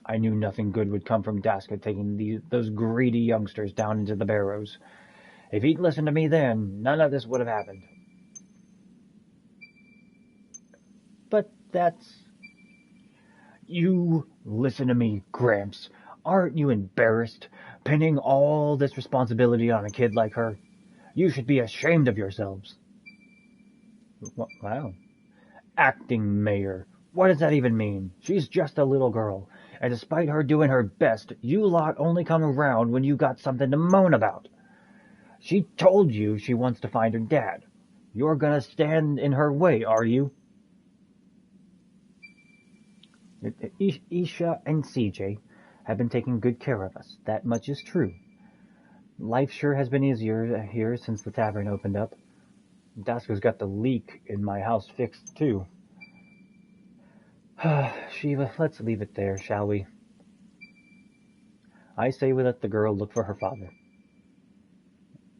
I knew nothing good would come from Daska taking those greedy youngsters down into the barrows. If he'd listened to me then, none of this would have happened. But that's... You listen to me, Gramps. Aren't you embarrassed, pinning all this responsibility on a kid like her? You should be ashamed of yourselves. Wow. Acting mayor. What does that even mean? She's just a little girl, and despite her doing her best, you lot only come around when you got something to moan about. She told you she wants to find her dad. You're gonna stand in her way, are you? Isha and CJ have been taking good care of us. That much is true. Life sure has been easier here since the tavern opened up. Daska's got the leak in my house fixed, too. Shiva, let's leave it there, shall we? I say we let the girl look for her father.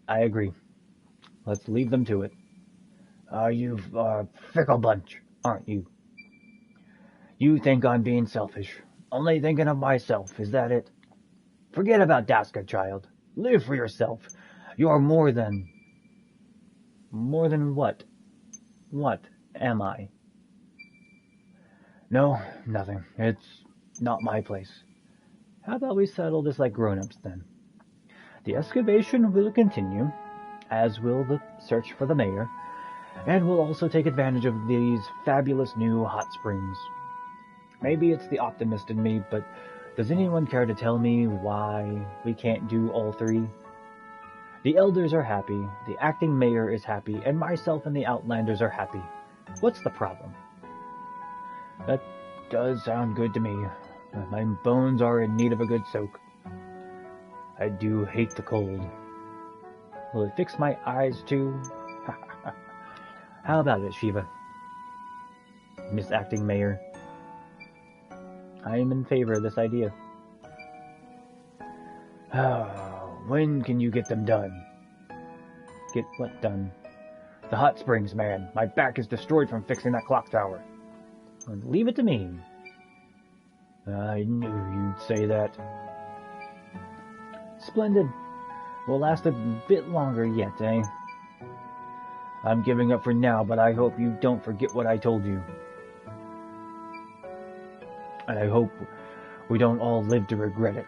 I agree. Let's leave them to it. You fickle bunch, aren't you? You think I'm being selfish. Only thinking of myself, is that it? Forget about Daska, child. Live for yourself. You're more than... More than what? What am I? No, nothing. It's not my place. How about we settle this like grown-ups then? The excavation will continue, as will the search for the mayor, and we'll also take advantage of these fabulous new hot springs. Maybe it's the optimist in me, but does anyone care to tell me why we can't do all three? The elders are happy, the acting mayor is happy, and myself and the outlanders are happy. What's the problem? That does sound good to me. My bones are in need of a good soak. I do hate the cold. Will it fix my eyes too? How about it, Shiva? Miss Acting Mayor. I am in favor of this idea. When can you get them done? Get what done? The hot springs, man. My back is destroyed from fixing that clock tower. Leave it to me. I knew you'd say that. Splendid. We'll last a bit longer yet, eh? I'm giving up for now, but I hope you don't forget what I told you. And I hope we don't all live to regret it.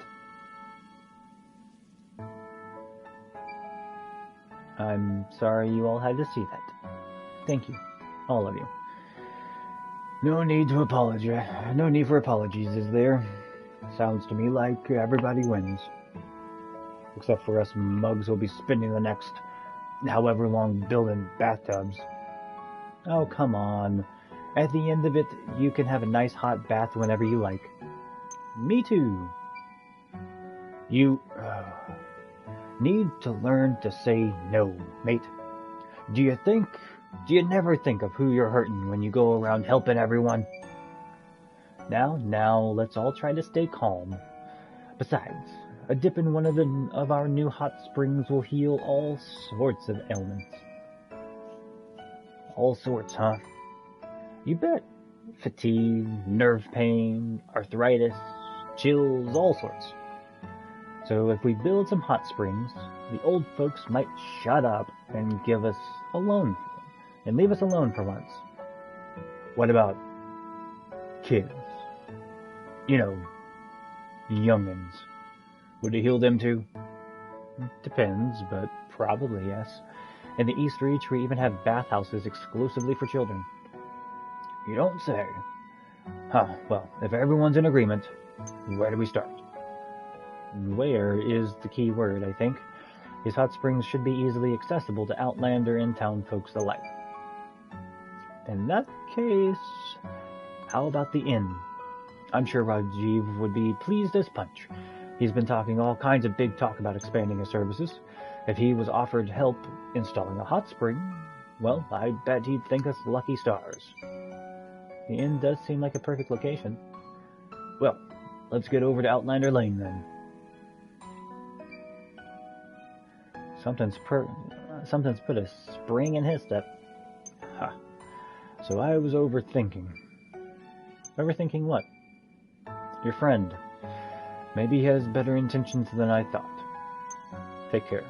I'm sorry you all had to see that. Thank you, all of you. No need to apologize. No need for apologies, is there? Sounds to me like everybody wins. Except for us mugs who'll be spending the next however long building bathtubs. Oh, come on. At the end of it, you can have a nice hot bath whenever you like. Me too. You need to learn to say no, mate. Do you never think of who you're hurting when you go around helping everyone? Now, let's all try to stay calm. Besides, a dip in one of our new hot springs will heal all sorts of ailments. All sorts, huh? You bet. Fatigue, nerve pain, arthritis, chills, all sorts. So if we build some hot springs, the old folks might shut up and give us a loan and leave us alone for once. What about kids? You know, youngins. Would it heal them too? Depends, but probably yes. In the East Reach, we even have bathhouses exclusively for children. You don't say. Huh, well, if everyone's in agreement, where do we start? Where is the key word, I think. These hot springs should be easily accessible to Outlander and town folks alike. In that case, how about the inn? I'm sure Rajiv would be pleased as punch. He's been talking all kinds of big talk about expanding his services. If he was offered help installing a hot spring, well, I bet he'd think us lucky stars. The inn does seem like a perfect location. Well, let's get over to Outlander Lane then. Something's put a spring in his step. Ha. So I was overthinking. Overthinking what? Your friend. Maybe he has better intentions than I thought. Take care.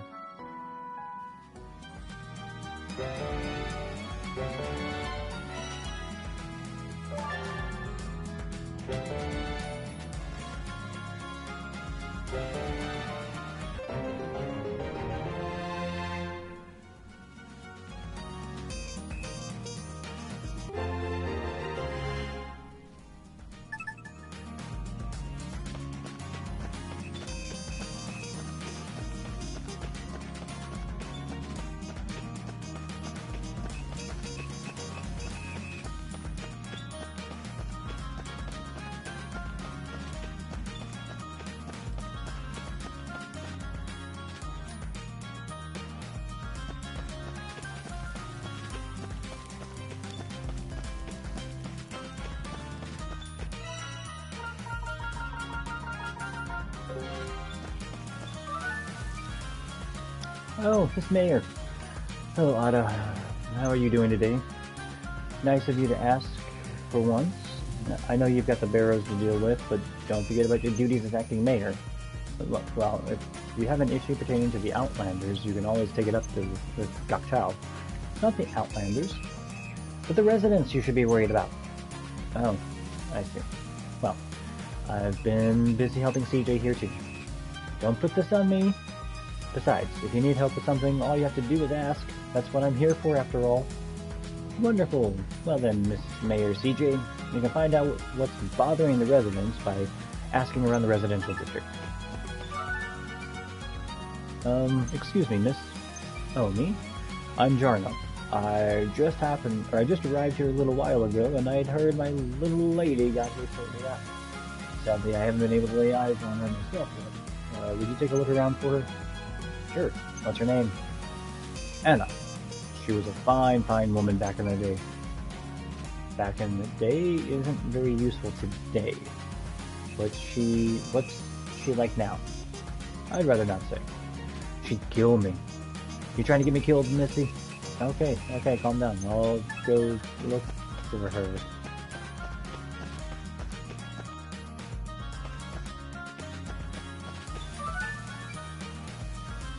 Oh, Miss Mayor. Hello, Ada. How are you doing today? Nice of you to ask for once. I know you've got the barrows to deal with, but don't forget about your duties as acting mayor. Look, well, if you have an issue pertaining to the Outlanders, you can always take it up with Gok Chow. Not the Outlanders, but the residents you should be worried about. Oh, I see. Well, I've been busy helping CJ here too. Don't put this on me. Besides, if you need help with something, all you have to do is ask. That's what I'm here for, after all. Wonderful. Well then, Miss Mayor CJ, you can find out what's bothering the residents by asking around the residential district. Excuse me, miss. Oh, me? I'm Jarno. I just arrived here a little while ago, and I'd heard my little lady got here shortly after. Sadly, I haven't been able to lay eyes on her myself yet. Would you take a look around for her? Sure. What's her name? Anna. She was a fine woman back in the day. Back in the day isn't very useful today. What's she like now? I'd rather not say. She'd kill me. You trying to get me killed, Missy? Okay, calm down. I'll go look for her.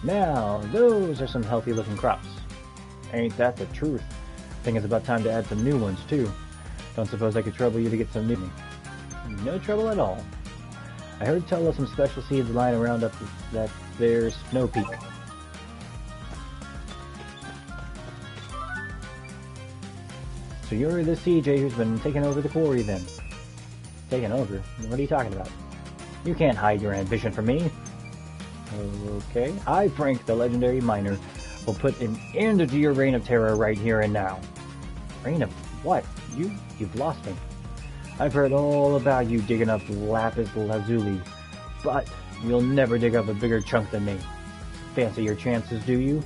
Now, those are some healthy looking crops. Ain't that the truth? Think it's about time to add some new ones too. Don't suppose I could trouble you to get some new? No trouble at all. I heard tell of some special seeds lying around up that there Snow Peak. So you're the CJ who's been taking over the quarry then? Taking over? What are you talking about? You can't hide your ambition from me. Okay, I, Frank, the legendary miner, will put an end to your reign of terror right here and now. Reign of what? You've lost me. I've heard all about you digging up lapis lazuli, but you'll never dig up a bigger chunk than me. Fancy your chances, do you?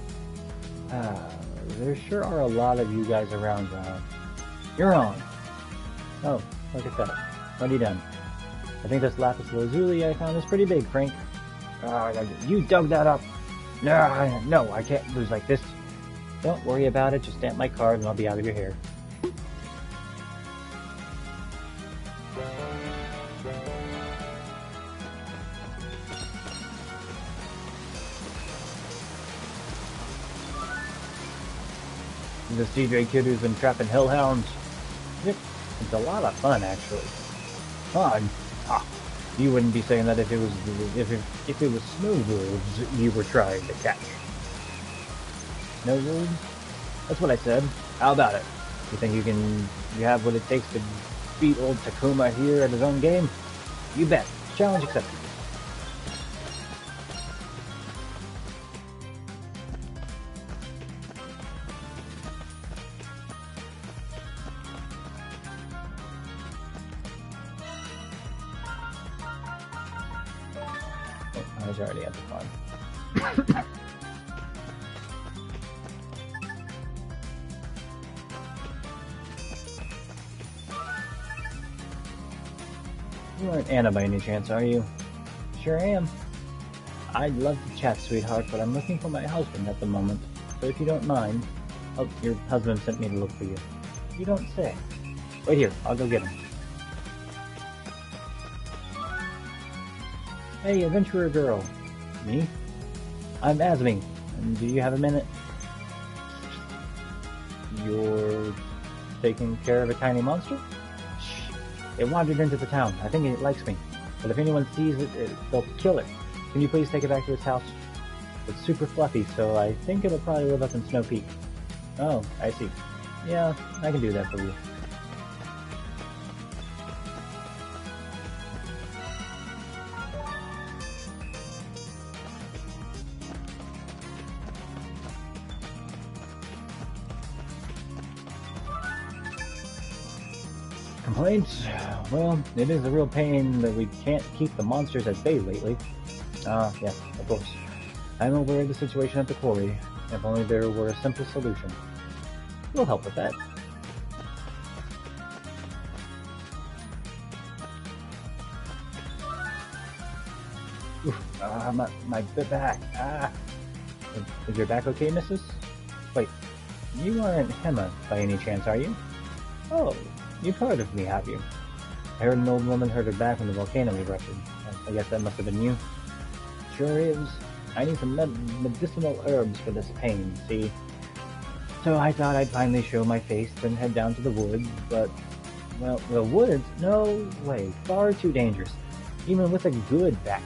There sure are a lot of you guys around. You're on. Oh, look at that. Already done. I think this lapis lazuli I found is pretty big, Frank. You dug that up. No, I can't lose like this. Don't worry about it. Just stamp my card and I'll be out of your hair. The CJ kid who's been trapping hellhounds. Yep, it's a lot of fun actually. Fun? You wouldn't be saying that if it was snow wolves you were trying to catch. Snow wolves? That's what I said. How about it? You think you have what it takes to beat old Takuma here at his own game? You bet. Challenge accepted. I was already at the farm. You aren't Anna by any chance, are you? Sure am. I'd love to chat, sweetheart, but I'm looking for my husband at the moment. So if you don't mind... Oh, your husband sent me to look for you. You don't say. Wait here, I'll go get him. Hey, adventurer girl. Me? I'm Asmi. And do you have a minute? You're taking care of a tiny monster? Shh. It wandered into the town. I think it likes me. But if anyone sees it, they'll kill it. Can you please take it back to its house? It's super fluffy, so I think it'll probably live up in Snow Peak. Oh, I see. Yeah, I can do that for you. Complaints? Well, it is a real pain that we can't keep the monsters at bay lately. Yes, of course. I'm aware of the situation at the quarry. If only there were a simple solution. We'll help with that. Oof, my back. Is your back okay, missus? Wait, you aren't Hema by any chance, are you? Oh, you've heard of me, have you? I heard an old woman hurt her back when the volcano erupted. I guess that must have been you. Sure is. I need some medicinal herbs for this pain, see? So I thought I'd finally show my face and head down to the woods, but... Well, the woods? No way. Far too dangerous. Even with a good back.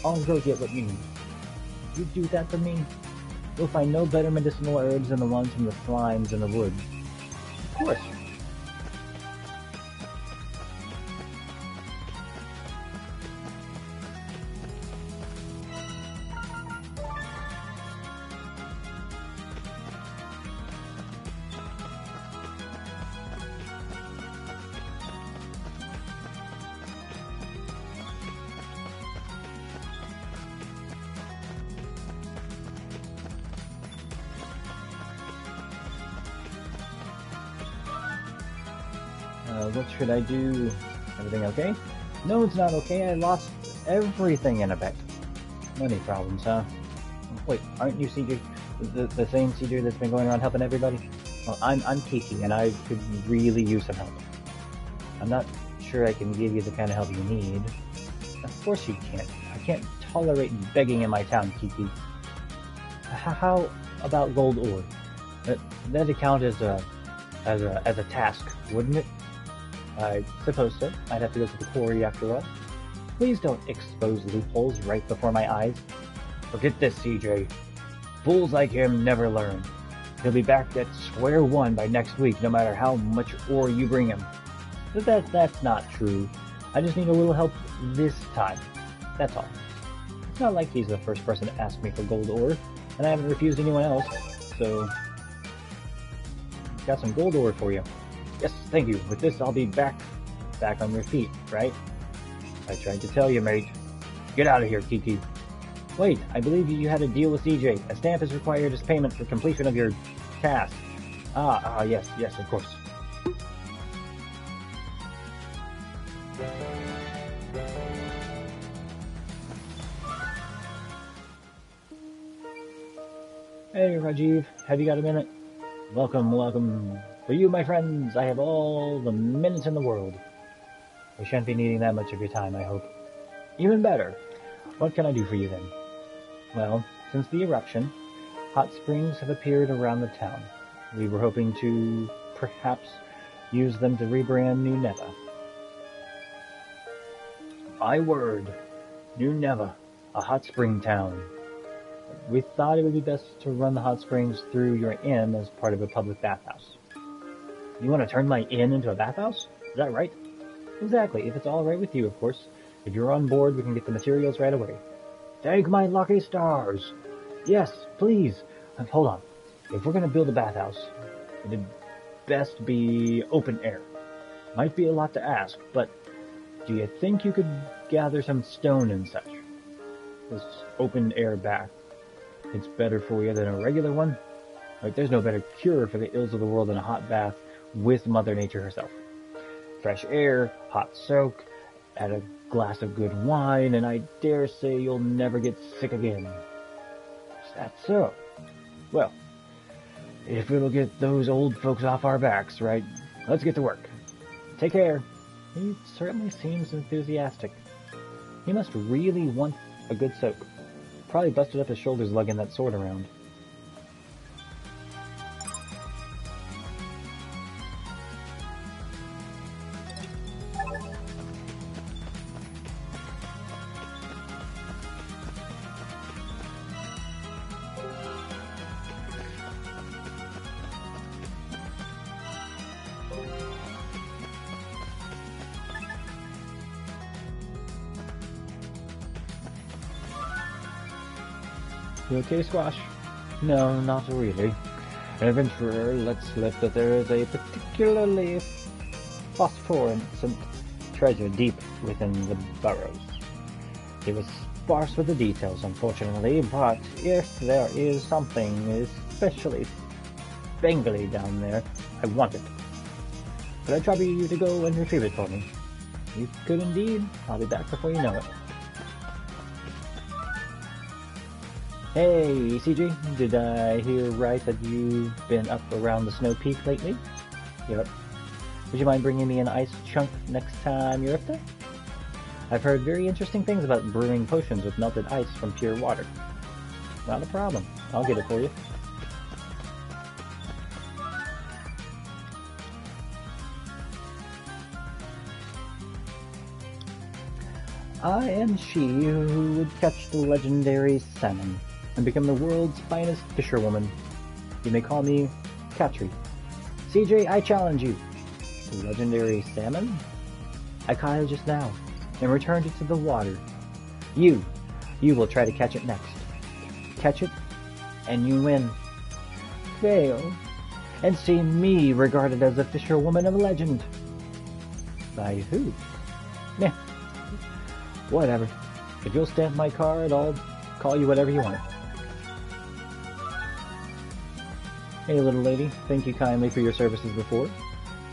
I'll go get what you need. You do that for me? You'll find no better medicinal herbs than the ones from the slimes in the woods. Of course. What should I do? Everything okay? No, it's not okay. I lost everything in a bet. Money problems, huh? Wait, aren't you CJ, the same CJ that's been going around helping everybody? Well, I'm Kiki, and I could really use some help. I'm not sure I can give you the kind of help you need. Of course you can't. I can't tolerate begging in my town, Kiki. How about gold ore? That'd count as a task, wouldn't it? I suppose so. I'd have to go to the quarry after all. Please don't expose loopholes right before my eyes. Forget this, CJ. Fools like him never learn. He'll be back at square one by next week, no matter how much ore you bring him. But that's not true. I just need a little help this time. That's all. It's not like he's the first person to ask me for gold ore, and I haven't refused anyone else, so... Got some gold ore for you. Yes, thank you. With this, I'll be back on your feet, right? I tried to tell you, mate. Get out of here, Kiki. Wait, I believe you had a deal with CJ. A stamp is required as payment for completion of your task. Yes, of course. Hey, Rajiv, have you got a minute? Welcome. For you, my friends, I have all the minutes in the world. I shan't be needing that much of your time, I hope. Even better. What can I do for you then? Well, since the eruption, hot springs have appeared around the town. We were hoping to, perhaps, use them to rebrand New Neva. My word, New Neva, a hot spring town. We thought it would be best to run the hot springs through your inn as part of a public bathhouse. You want to turn my inn into a bathhouse? Is that right? Exactly, if it's all right with you, of course. If you're on board, we can get the materials right away. Thank my lucky stars! Yes, please. Hold on. If we're going to build a bathhouse, it'd best be open air. Might be a lot to ask, but do you think you could gather some stone and such? This open air bath. It's better for you than a regular one. Like, there's no better cure for the ills of the world than a hot bath with Mother Nature herself. Fresh air, hot soak, add a glass of good wine, and I dare say you'll never get sick again. Is that so? Well, if it'll get those old folks off our backs, right? Let's get to work. Take care. He certainly seems enthusiastic. He must really want a good soak. Probably busted up his shoulders lugging that sword around. You okay, Squash? No, not really. An adventurer lets slip that there is a particularly phosphorescent treasure deep within the burrows. It was sparse with the details, unfortunately, but if there is something especially spangly down there, I want it. Could I trouble you to go and retrieve it for me? You could indeed. I'll be back before you know it. Hey, CJ, did I hear right that you've been up around the Snow Peak lately? Yep. Would you mind bringing me an ice chunk next time you're up there? I've heard very interesting things about brewing potions with melted ice from pure water. Not a problem. I'll get it for you. I am she who would catch the legendary salmon and become the world's finest fisherwoman. You may call me Katri. CJ, I challenge you. The legendary salmon? I caught it just now and returned it to the water. You will try to catch it next. Catch it, and you win. Fail, and see me regarded as a fisherwoman of legend. By who? Meh. Whatever. If you'll stamp my card, I'll call you whatever you want. Hey, little lady. Thank you kindly for your services before.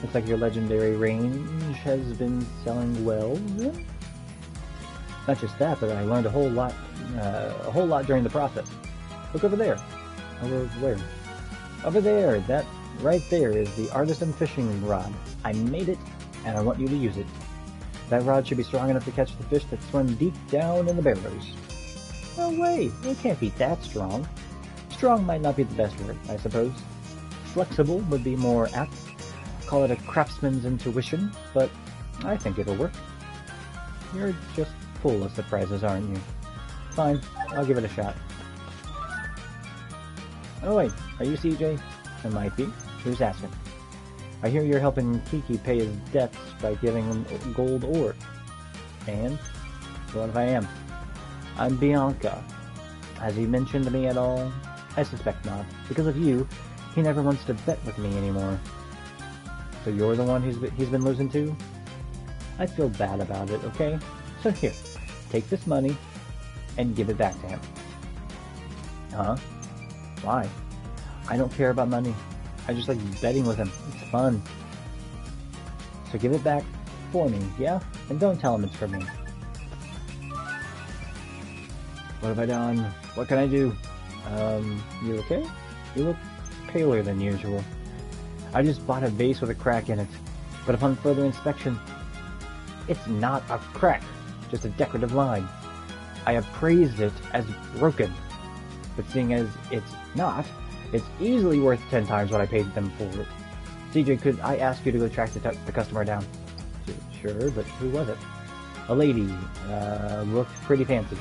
Looks like your legendary range has been selling well, then? Not just that, but I learned a whole lot during the process. Look over there. Over where? Over there. That right there is the artisan fishing rod. I made it, and I want you to use it. That rod should be strong enough to catch the fish that swim deep down in the barrows. No way! It can't be that strong. Strong might not be the best word, I suppose. Flexible would be more apt. Call it a craftsman's intuition, but I think it'll work. You're just full of surprises, aren't you? Fine, I'll give it a shot. Oh wait, are you CJ? It might be. Who's asking? I hear you're helping Kiki pay his debts by giving him gold ore. And? What if I am? I'm Bianca. Has he mentioned to me at all? I suspect not. Because of you, he never wants to bet with me anymore. So you're the one he's been losing to? I feel bad about it, okay? So here, take this money and give it back to him. Huh? Why? I don't care about money. I just like betting with him. It's fun. So give it back for me, yeah? And don't tell him it's for me. What have I done? What can I do? You okay? You look paler than usual. I just bought a vase with a crack in it, but upon further inspection, it's not a crack, just a decorative line. I appraised it as broken, but seeing as it's not, it's easily worth 10 times what I paid them for it. CJ, could I ask you to go track the customer down? Sure, but who was it? A lady, looked pretty fancy.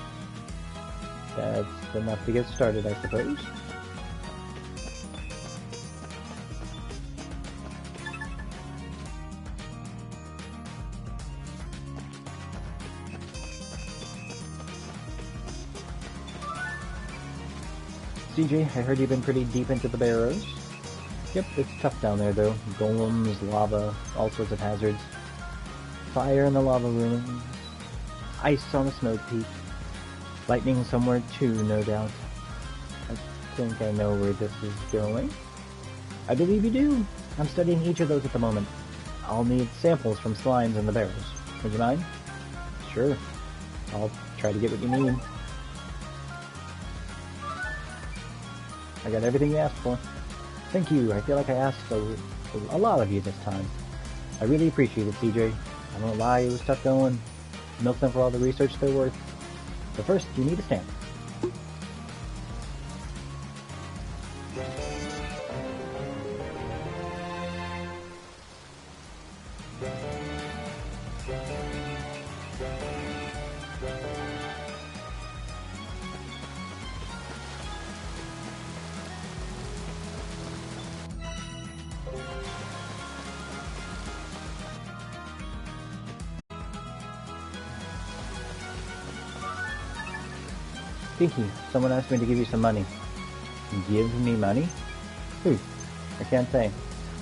That's enough to get started, I suppose. CJ, I heard you've been pretty deep into the barrows. Yep, it's tough down there though. Golems, lava, all sorts of hazards. Fire in the lava ruins. Ice on the smoke peak. Lightning somewhere too, no doubt. I think I know where this is going. I believe you do. I'm studying each of those at the moment. I'll need samples from slimes in the barrels. Would you mind? Sure. I'll try to get what you need. I got everything you asked for. Thank you. I feel like I asked a lot of you this time. I really appreciate it, CJ. I won't lie, it was tough going. Milk them for all the research they're worth. But first, you need a stamp. Pinky, someone asked me to give you some money. Give me money? Who? I can't say.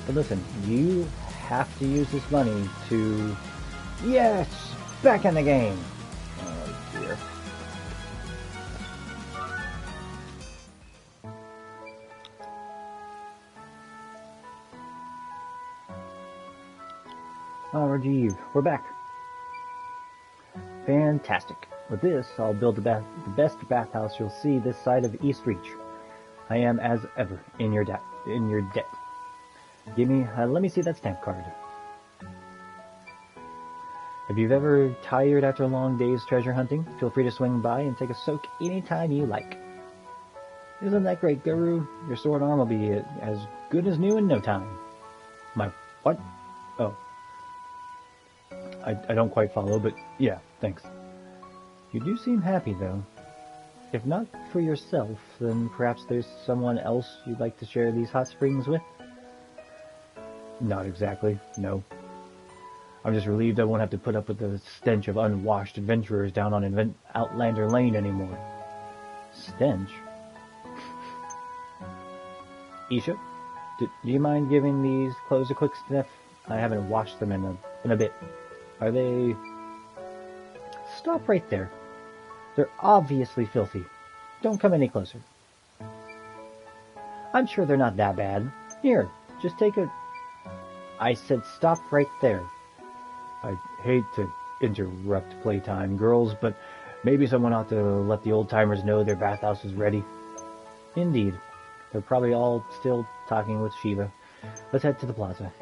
But listen, you have to use this money to... Yes! Back in the game! Oh dear. Oh, Rajiv, we're back. Fantastic. With this, I'll build the best bathhouse you'll see this side of East Reach. I am, as ever, in your debt. Give me, let me see that stamp card. If you've ever tired after a long day's treasure hunting, feel free to swing by and take a soak anytime you like. Isn't that great, Guru? Your sword arm will be as good as new in no time. My what? Oh. I don't quite follow, but yeah, thanks. You do seem happy, though. If not for yourself, then perhaps there's someone else you'd like to share these hot springs with? Not exactly, no. I'm just relieved I won't have to put up with the stench of unwashed adventurers down on Outlander Lane anymore. Stench? Isha, do you mind giving these clothes a quick sniff? I haven't washed them in a bit. Are they... Stop right there. They're obviously filthy. Don't come any closer. I'm sure they're not that bad. Here, just take a... I said stop right there. I hate to interrupt playtime, girls, but maybe someone ought to let the old-timers know their bathhouse is ready. Indeed. They're probably all still talking with Shiva. Let's head to the plaza.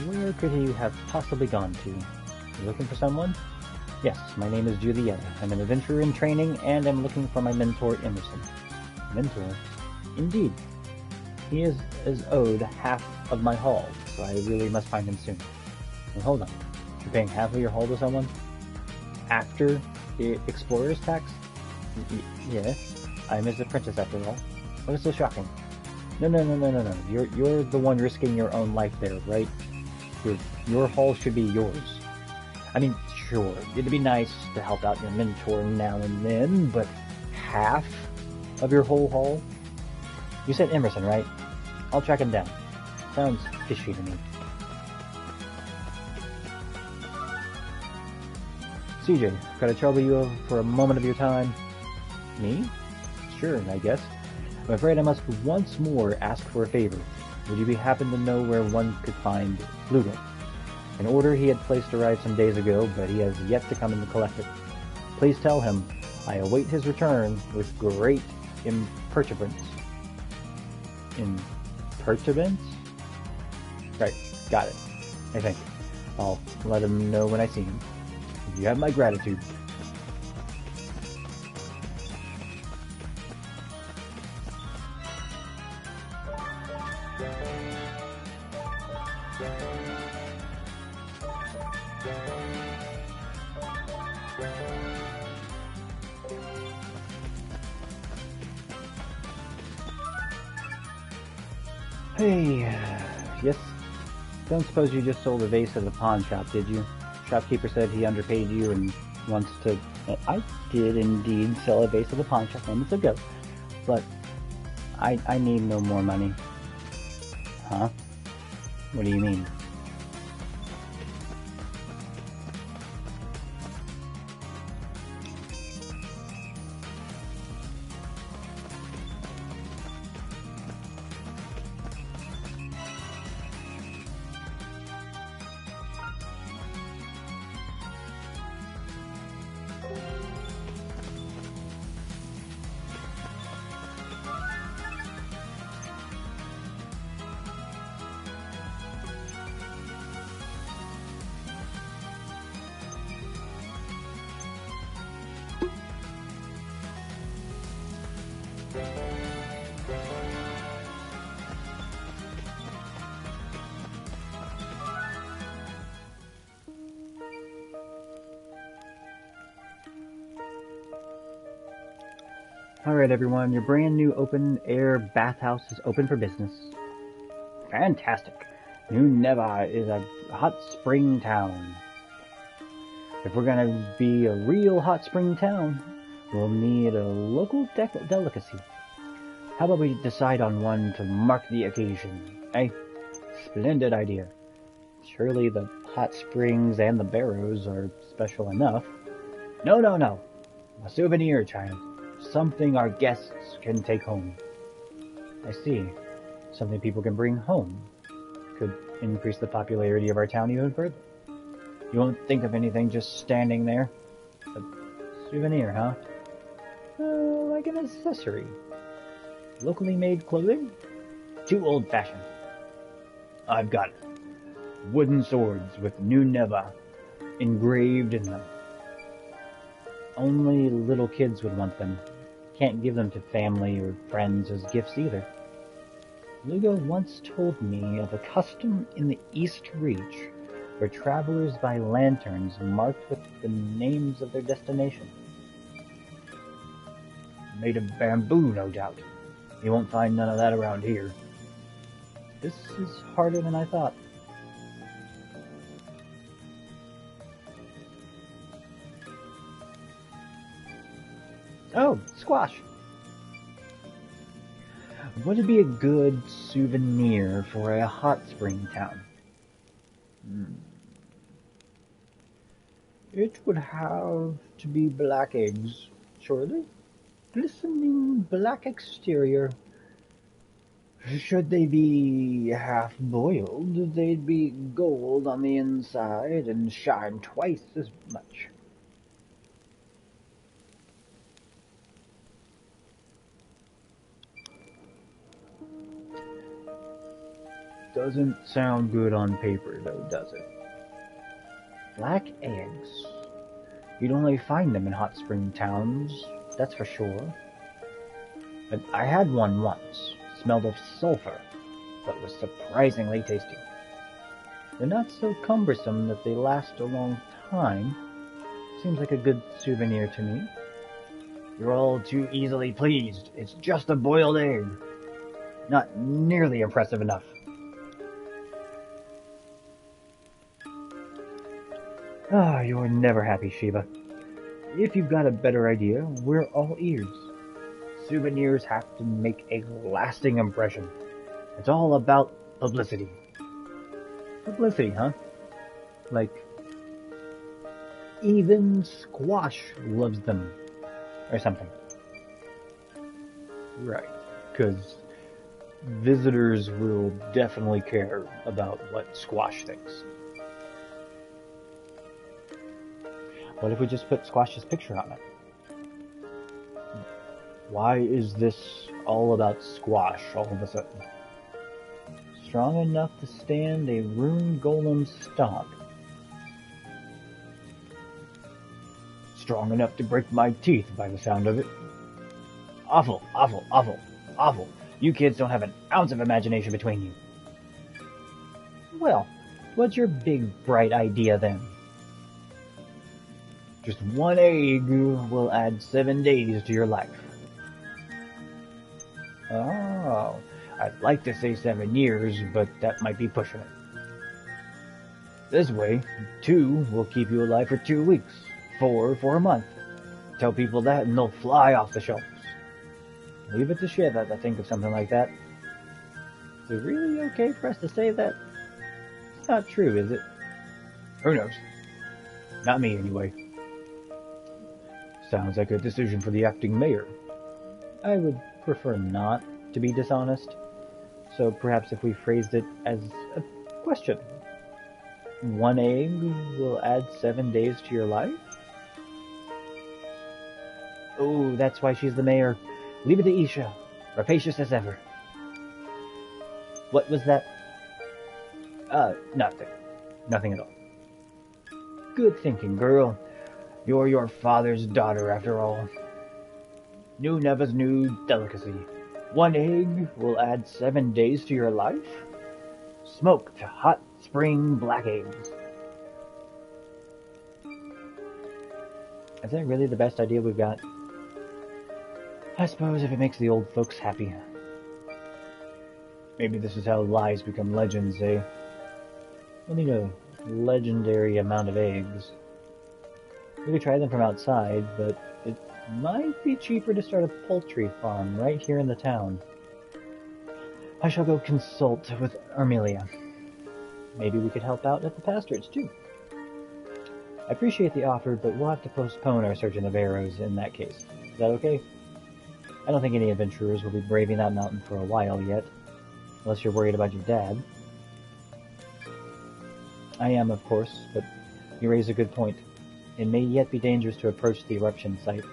Where could he have possibly gone to? You looking for someone? Yes, my name is Julietta. I'm an adventurer in training, and I'm looking for my mentor, Emerson. Mentor? Indeed. He is owed half of my haul, so I really must find him soon. Well, hold on. You're paying half of your haul to someone? After the explorer's tax? Yeah. I'm his apprentice after all. What is so shocking? No. You're the one risking your own life there, right? Your haul should be yours. I mean, sure, it'd be nice to help out your mentor now and then, but half of your whole haul? You said Emerson, right? I'll track him down. Sounds fishy to me. CJ, gotta trouble you for a moment of your time? Me? Sure, I guess. I'm afraid I must once more ask for a favor. Would you happen to know where one could find Lugo? An order he had placed arrived some days ago, but he has yet to come and collect it. Please tell him I await his return with great imperturbance. Imperturbance? Right, got it. I think. I'll let him know when I see him. You have my gratitude. Hey, yes? Don't suppose you just sold a vase at the pawn shop, did you? Shopkeeper said he underpaid you and wants to... I did indeed sell a vase at the pawn shop moments ago, but I need no more money. Huh? What do you mean? Alright everyone, your brand new open air bathhouse is open for business. Fantastic! New Neva is a hot spring town. If we're gonna be a real hot spring town, we'll need a local delicacy. How about we decide on one to mark the occasion, eh? Splendid idea. Surely the hot springs and the barrows are special enough. No. A souvenir, child. Something our guests can take home. I see. Something people can bring home. Could increase the popularity of our town even further. You won't think of anything just standing there. A souvenir, huh? Like an accessory. Locally made clothing? Too old-fashioned. I've got it. Wooden swords with New Neva engraved in them. Only little kids would want them. Can't give them to family or friends as gifts either. Lugo once told me of a custom in the East Reach where travelers buy lanterns marked with the names of their destination. Made of bamboo, no doubt. You won't find none of that around here. This is harder than I thought. Oh, squash. Would it be a good souvenir for a hot spring town? It would have to be black eggs, surely. Glistening black exterior. Should they be half-boiled, they'd be gold on the inside and shine twice as much. Doesn't sound good on paper, though, does it? Black eggs. You'd only find them in hot spring towns, that's for sure. But I had one once. Smelled of sulfur, but was surprisingly tasty. They're not so cumbersome that they last a long time. Seems like a good souvenir to me. You're all too easily pleased. It's just a boiled egg. Not nearly impressive enough. Ah, you're never happy, Sheba. If you've got a better idea, we're all ears. Souvenirs have to make a lasting impression. It's all about publicity. Publicity, huh? Like, even Squash loves them. Or something. Right, because visitors will definitely care about what Squash thinks. What if we just put Squash's picture on it? Why is this all about Squash all of a sudden? Strong enough to stand a rune golem stomp. Strong enough to break my teeth by the sound of it. Awful, awful, awful, awful. You kids don't have an ounce of imagination between you. Well, what's your big, bright idea then? Just one egg will add 7 days to your life. Oh, I'd like to say 7 years, but that might be pushing it. This way, 2 will keep you alive for 2 weeks, 4 for a month. Tell people that and they'll fly off the shelves. Leave it to Shiva to think of something like that. Is it really okay for us to say that? It's not true, is it? Who knows? Not me, anyway. Sounds like a decision for the acting mayor. I would prefer not to be dishonest, so perhaps if we phrased it as a question. 1 egg will add 7 days to your life? Oh, that's why she's the mayor. Leave it to Isha, rapacious as ever. What was that? Nothing. Nothing at all. Good thinking, girl. You're your father's daughter, after all. New Neva's new delicacy. 1 egg will add 7 days to your life? Smoked hot spring black eggs. Is that really the best idea we've got? I suppose if it makes the old folks happy. Maybe this is how lies become legends, eh? We'll need a legendary amount of eggs. We could try them from outside, but it might be cheaper to start a poultry farm right here in the town. I shall go consult with Armelia. Maybe we could help out at the pasturage, too. I appreciate the offer, but we'll have to postpone our search in the Barrows in that case. Is that okay? I don't think any adventurers will be braving that mountain for a while yet, unless you're worried about your dad. I am, of course, but you raise a good point. It may yet be dangerous to approach the eruption site.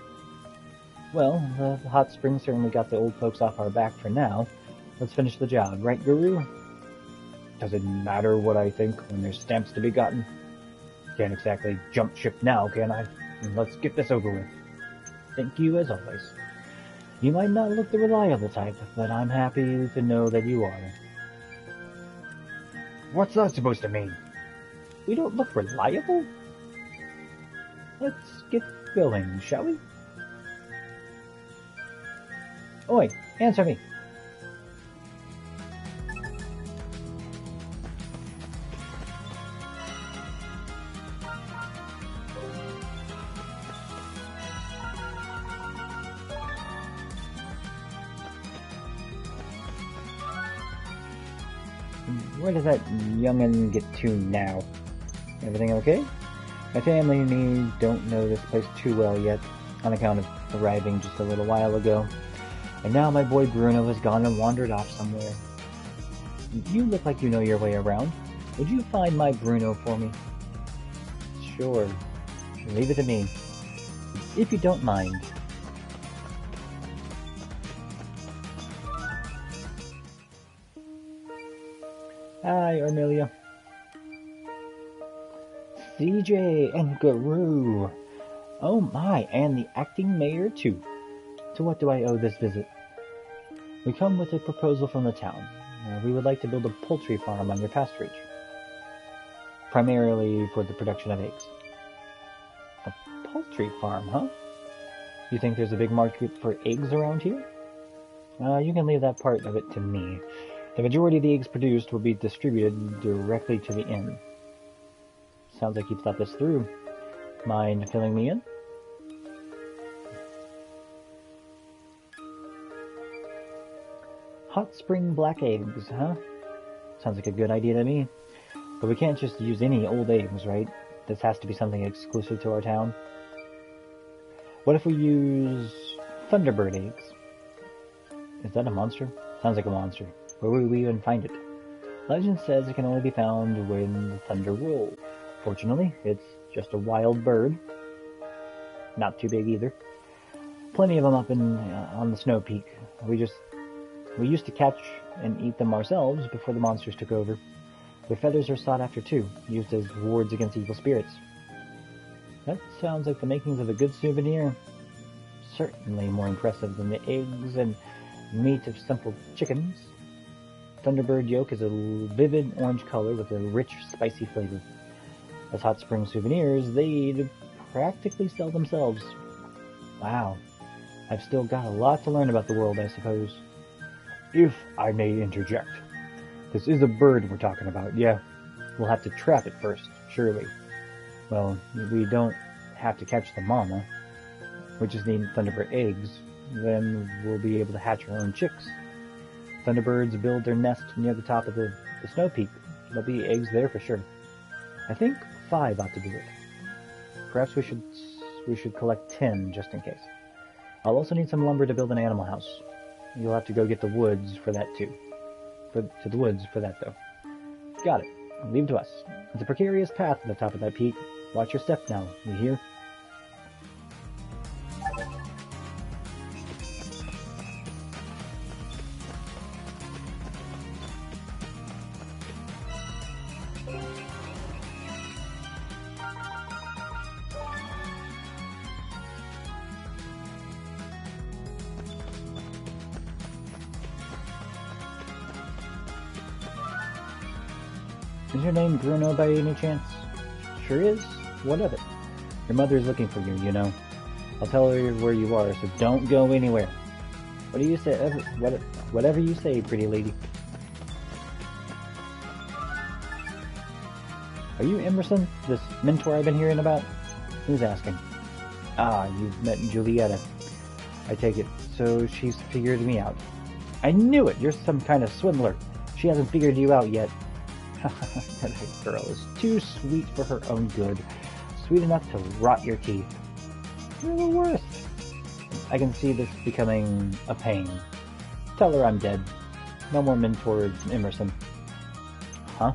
Well, the hot spring certainly got the old folks off our back for now. Let's finish the job, right, Guru? Does it matter what I think when there's stamps to be gotten? Can't exactly jump ship now, can I? Let's get this over with. Thank you as always. You might not look the reliable type, but I'm happy to know that you are. What's that supposed to mean? We don't look reliable? Let's get going, shall we? Oi, answer me. Where does that young'un get to now? Everything okay? My family and me don't know this place too well yet, on account of arriving just a little while ago. And now my boy Bruno has gone and wandered off somewhere. You look like you know your way around. Would you find my Bruno for me? Sure. Leave it to me. If you don't mind. Hi, Armelia. CJ and Guru. Oh my, and the acting mayor too. To what do I owe this visit? We come with a proposal from the town. We would like to build a poultry farm on your pasturage. Primarily for the production of eggs. A poultry farm, huh? You think there's a big market for eggs around here? You can leave that part of it to me. The majority of the eggs produced will be distributed directly to the inn. Sounds like you've thought this through. Mind filling me in? Hot spring black eggs, huh? Sounds like a good idea to me. But we can't just use any old eggs, right? This has to be something exclusive to our town. What if we use Thunderbird eggs? Is that a monster? Sounds like a monster. Where would we even find it? Legend says it can only be found when the thunder rolls. Fortunately, it's just a wild bird. Not too big either. Plenty of them up on the snow peak. We used to catch and eat them ourselves before the monsters took over. Their feathers are sought after too, used as wards against evil spirits. That sounds like the makings of a good souvenir. Certainly more impressive than the eggs and meat of simple chickens. Thunderbird yolk is a vivid orange color with a rich, spicy flavor. As hot spring souvenirs, they'd practically sell themselves. Wow. I've still got a lot to learn about the world, I suppose. If I may interject. This is a bird we're talking about, yeah. We'll have to trap it first, surely. Well, we don't have to catch the mama. We just need Thunderbird eggs. Then we'll be able to hatch our own chicks. Thunderbirds build their nest near the top of the snow peak. There'll be eggs there for sure. I think 5 ought to do it. Perhaps we should collect 10 just in case. I'll also need some lumber to build an animal house. You'll have to go get the woods for that too. To the woods for that though. Got it. Leave it to us. It's a precarious path to the top of that peak. Watch your step now, you hear? Is your name Bruno by any chance? Sure is. What of it? Your mother is looking for you, you know. I'll tell her where you are, so don't go anywhere. What do you say? Whatever you say, pretty lady. Are you Emerson, this mentor I've been hearing about? Who's asking? Ah, you've met Julietta. I take it. So she's figured me out. I knew it! You're some kind of swindler. She hasn't figured you out yet. That girl is too sweet for her own good. Sweet enough to rot your teeth. You're the worst. I can see this becoming a pain. Tell her I'm dead. No more mentor Emerson. Huh?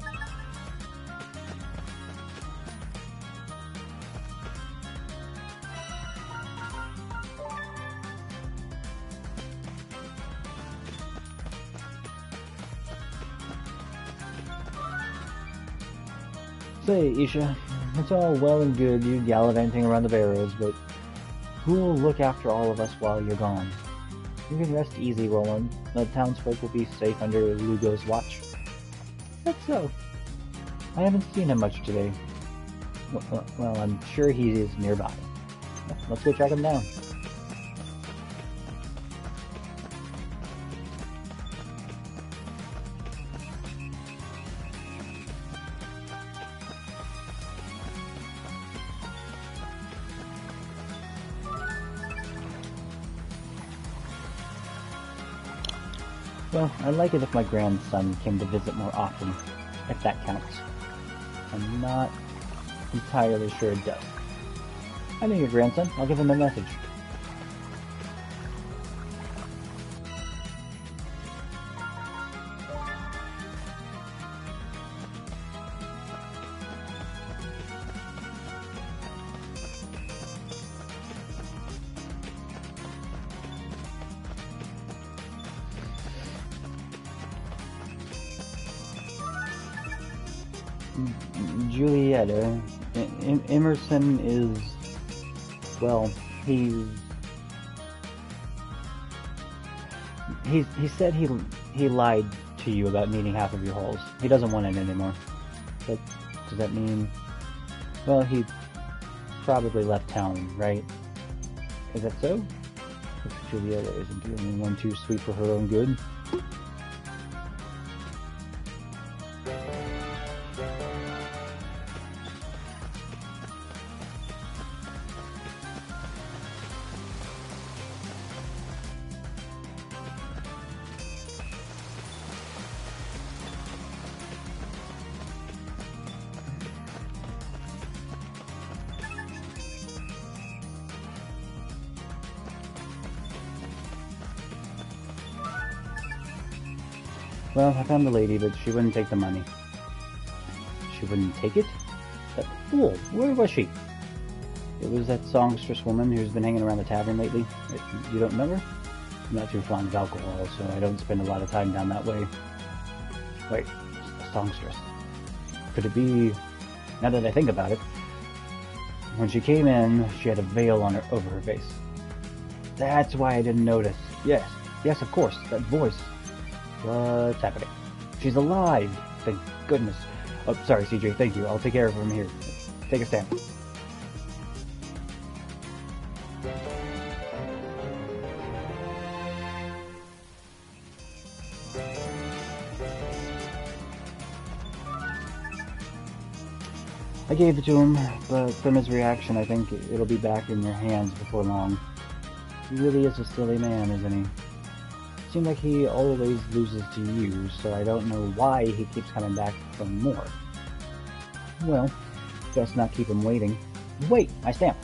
Say, Isha, it's all well and good you gallivanting around the barrows, but who will look after all of us while you're gone? You can rest easy, Roland. The townsfolk will be safe under Lugo's watch. That's so. I haven't seen him much today. Well, I'm sure he is nearby. Let's go track him down. Well, I'd like it if my grandson came to visit more often, if that counts. I'm not entirely sure it does. I know your grandson. I'll give him a message. Julieta, Emerson is, well, he said he lied to you about needing half of your holes. He doesn't want it anymore. But does that mean, well, he probably left town, right? Is that so? Julieta isn't the only one too sweet for her own good. Well, I found the lady, but she wouldn't take the money. She wouldn't take it? That fool! Where was she? It was that songstress woman who's been hanging around the tavern lately. You don't remember? I'm not too fond of alcohol, so I don't spend a lot of time down that way. Wait, a songstress. Could it be... Now that I think about it, when she came in, she had a veil on her over her face. That's why I didn't notice. Yes, of course, that voice. What's happening? She's alive! Thank goodness. Oh, sorry, CJ, thank you. I'll take care of her from here. Take a stand. I gave it to him, but from his reaction, I think it'll be back in your hands before long. He really is a silly man, isn't he? Seems like he always loses to you, so I don't know why he keeps coming back for more. Well, best not keep him waiting. Wait, my stamp!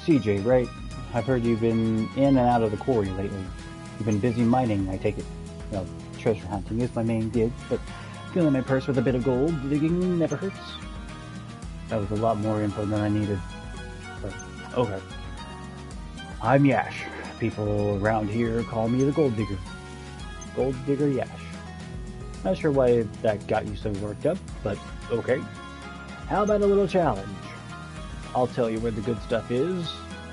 CJ, right? I've heard you've been in and out of the quarry lately. You've been busy mining, I take it. Well, treasure hunting is my main gig, but filling my purse with a bit of gold digging never hurts. That was a lot more info than I needed. But, okay. I'm Yash. People around here call me the Gold Digger. Gold Digger Yash. Not sure why that got you so worked up, but okay. How about a little challenge? I'll tell you where the good stuff is,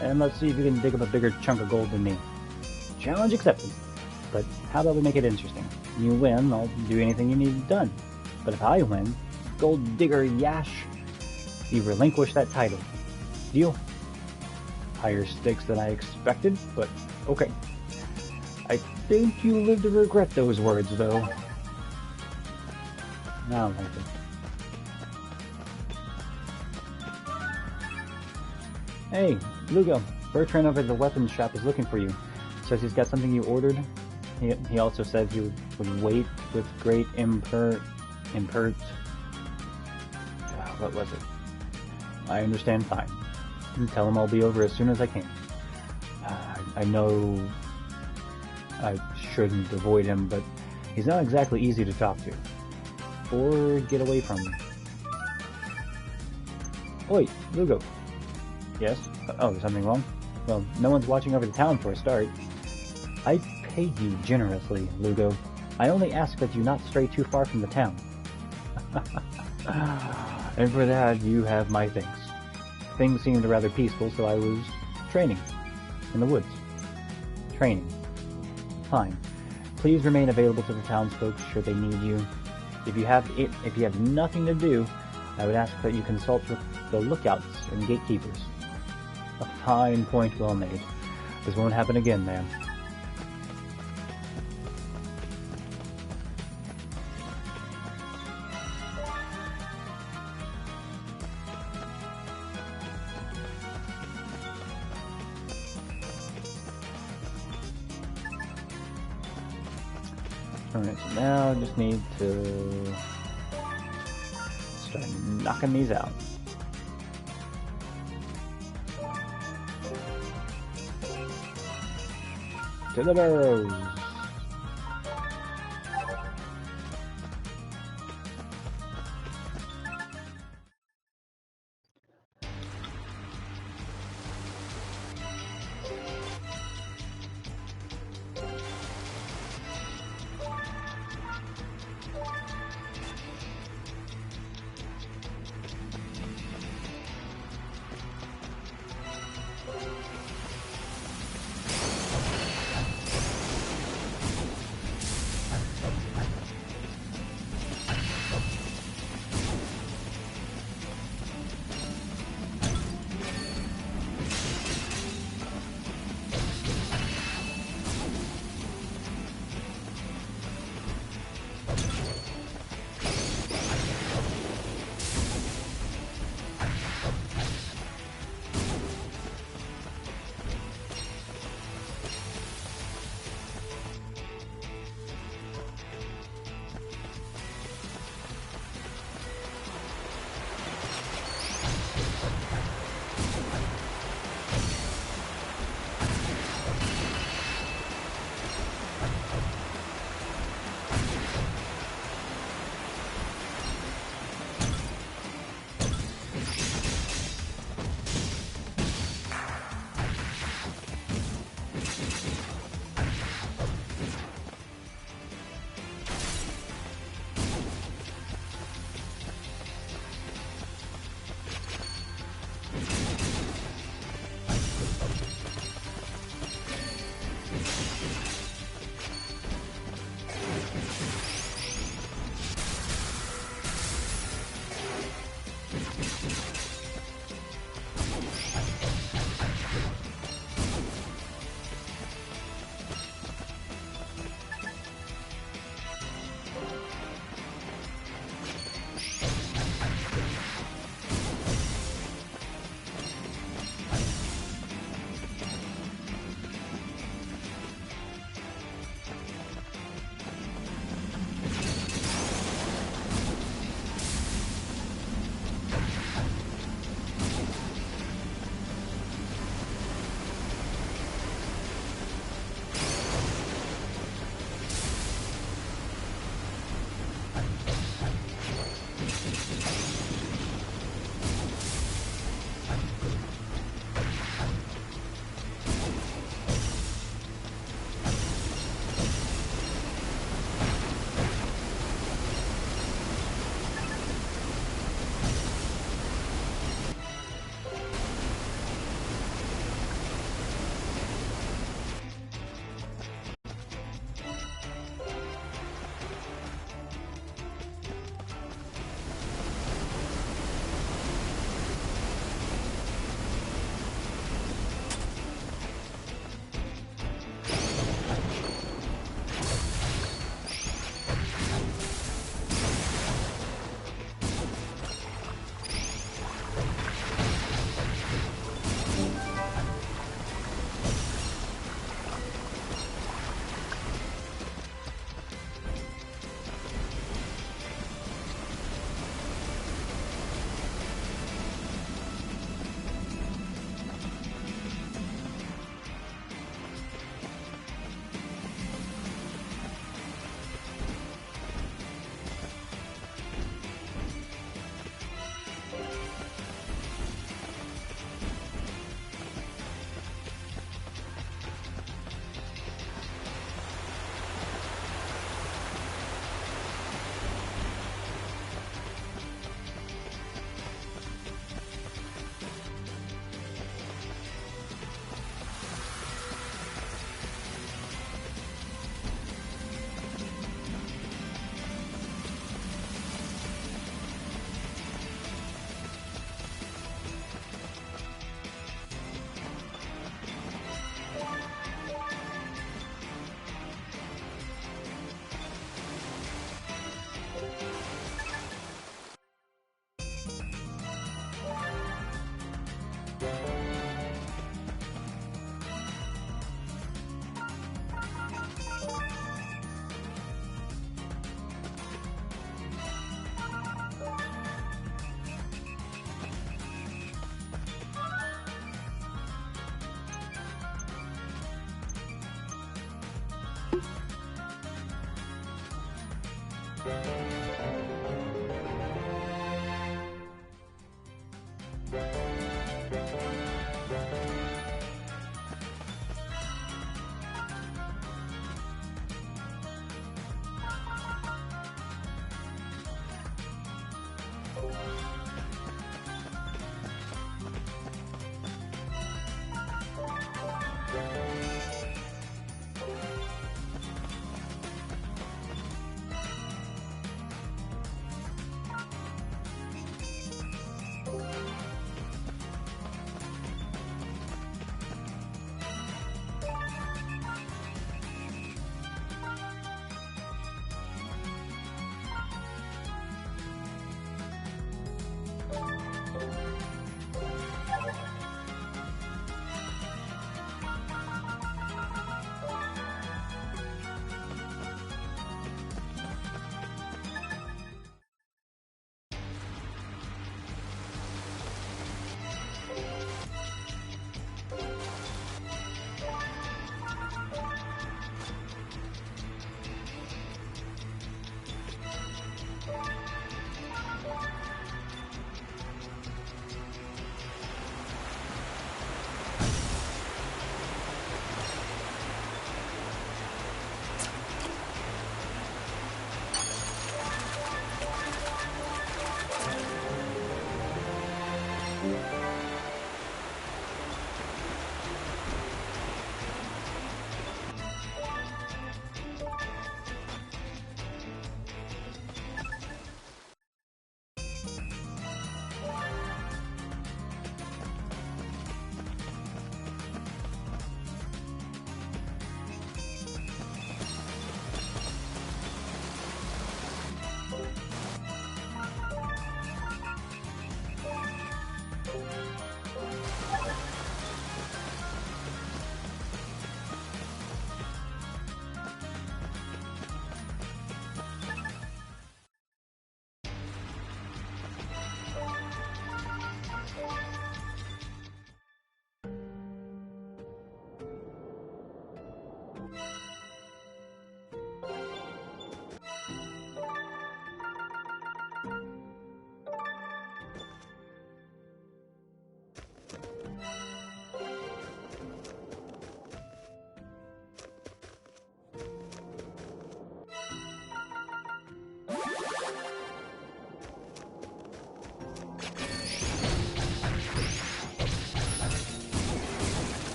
and let's see if you can dig up a bigger chunk of gold than me. Challenge accepted. But how about we make it interesting? You win, I'll do anything you need done. But if I win, Gold Digger Yash, you relinquish that title. Deal? Higher stakes than I expected, but okay. I think you live to regret those words, though. Now, Nathan. Hey, Lugo, Bertrand over at the weapons shop is looking for you. Says he's got something you ordered. He also said he would wait with great what was it? I understand fine. Tell him I'll be over as soon as I can. I know I shouldn't avoid him, but he's not exactly easy to talk to. Or get away from. Oi, Lugo. Yes? Oh, is something wrong? Well, no one's watching over the town for a start. I paid you generously, Lugo. I only ask that you not stray too far from the town. And for that, you have my thanks. Things seemed rather peaceful, so I was training. In the woods. Training. Fine. Please remain available to the townsfolk should they need you. If you have nothing to do, I would ask that you consult with the lookouts and gatekeepers. A fine point well made. This won't happen again, man. Alright, so now I just need to start knocking these out. To the burrows!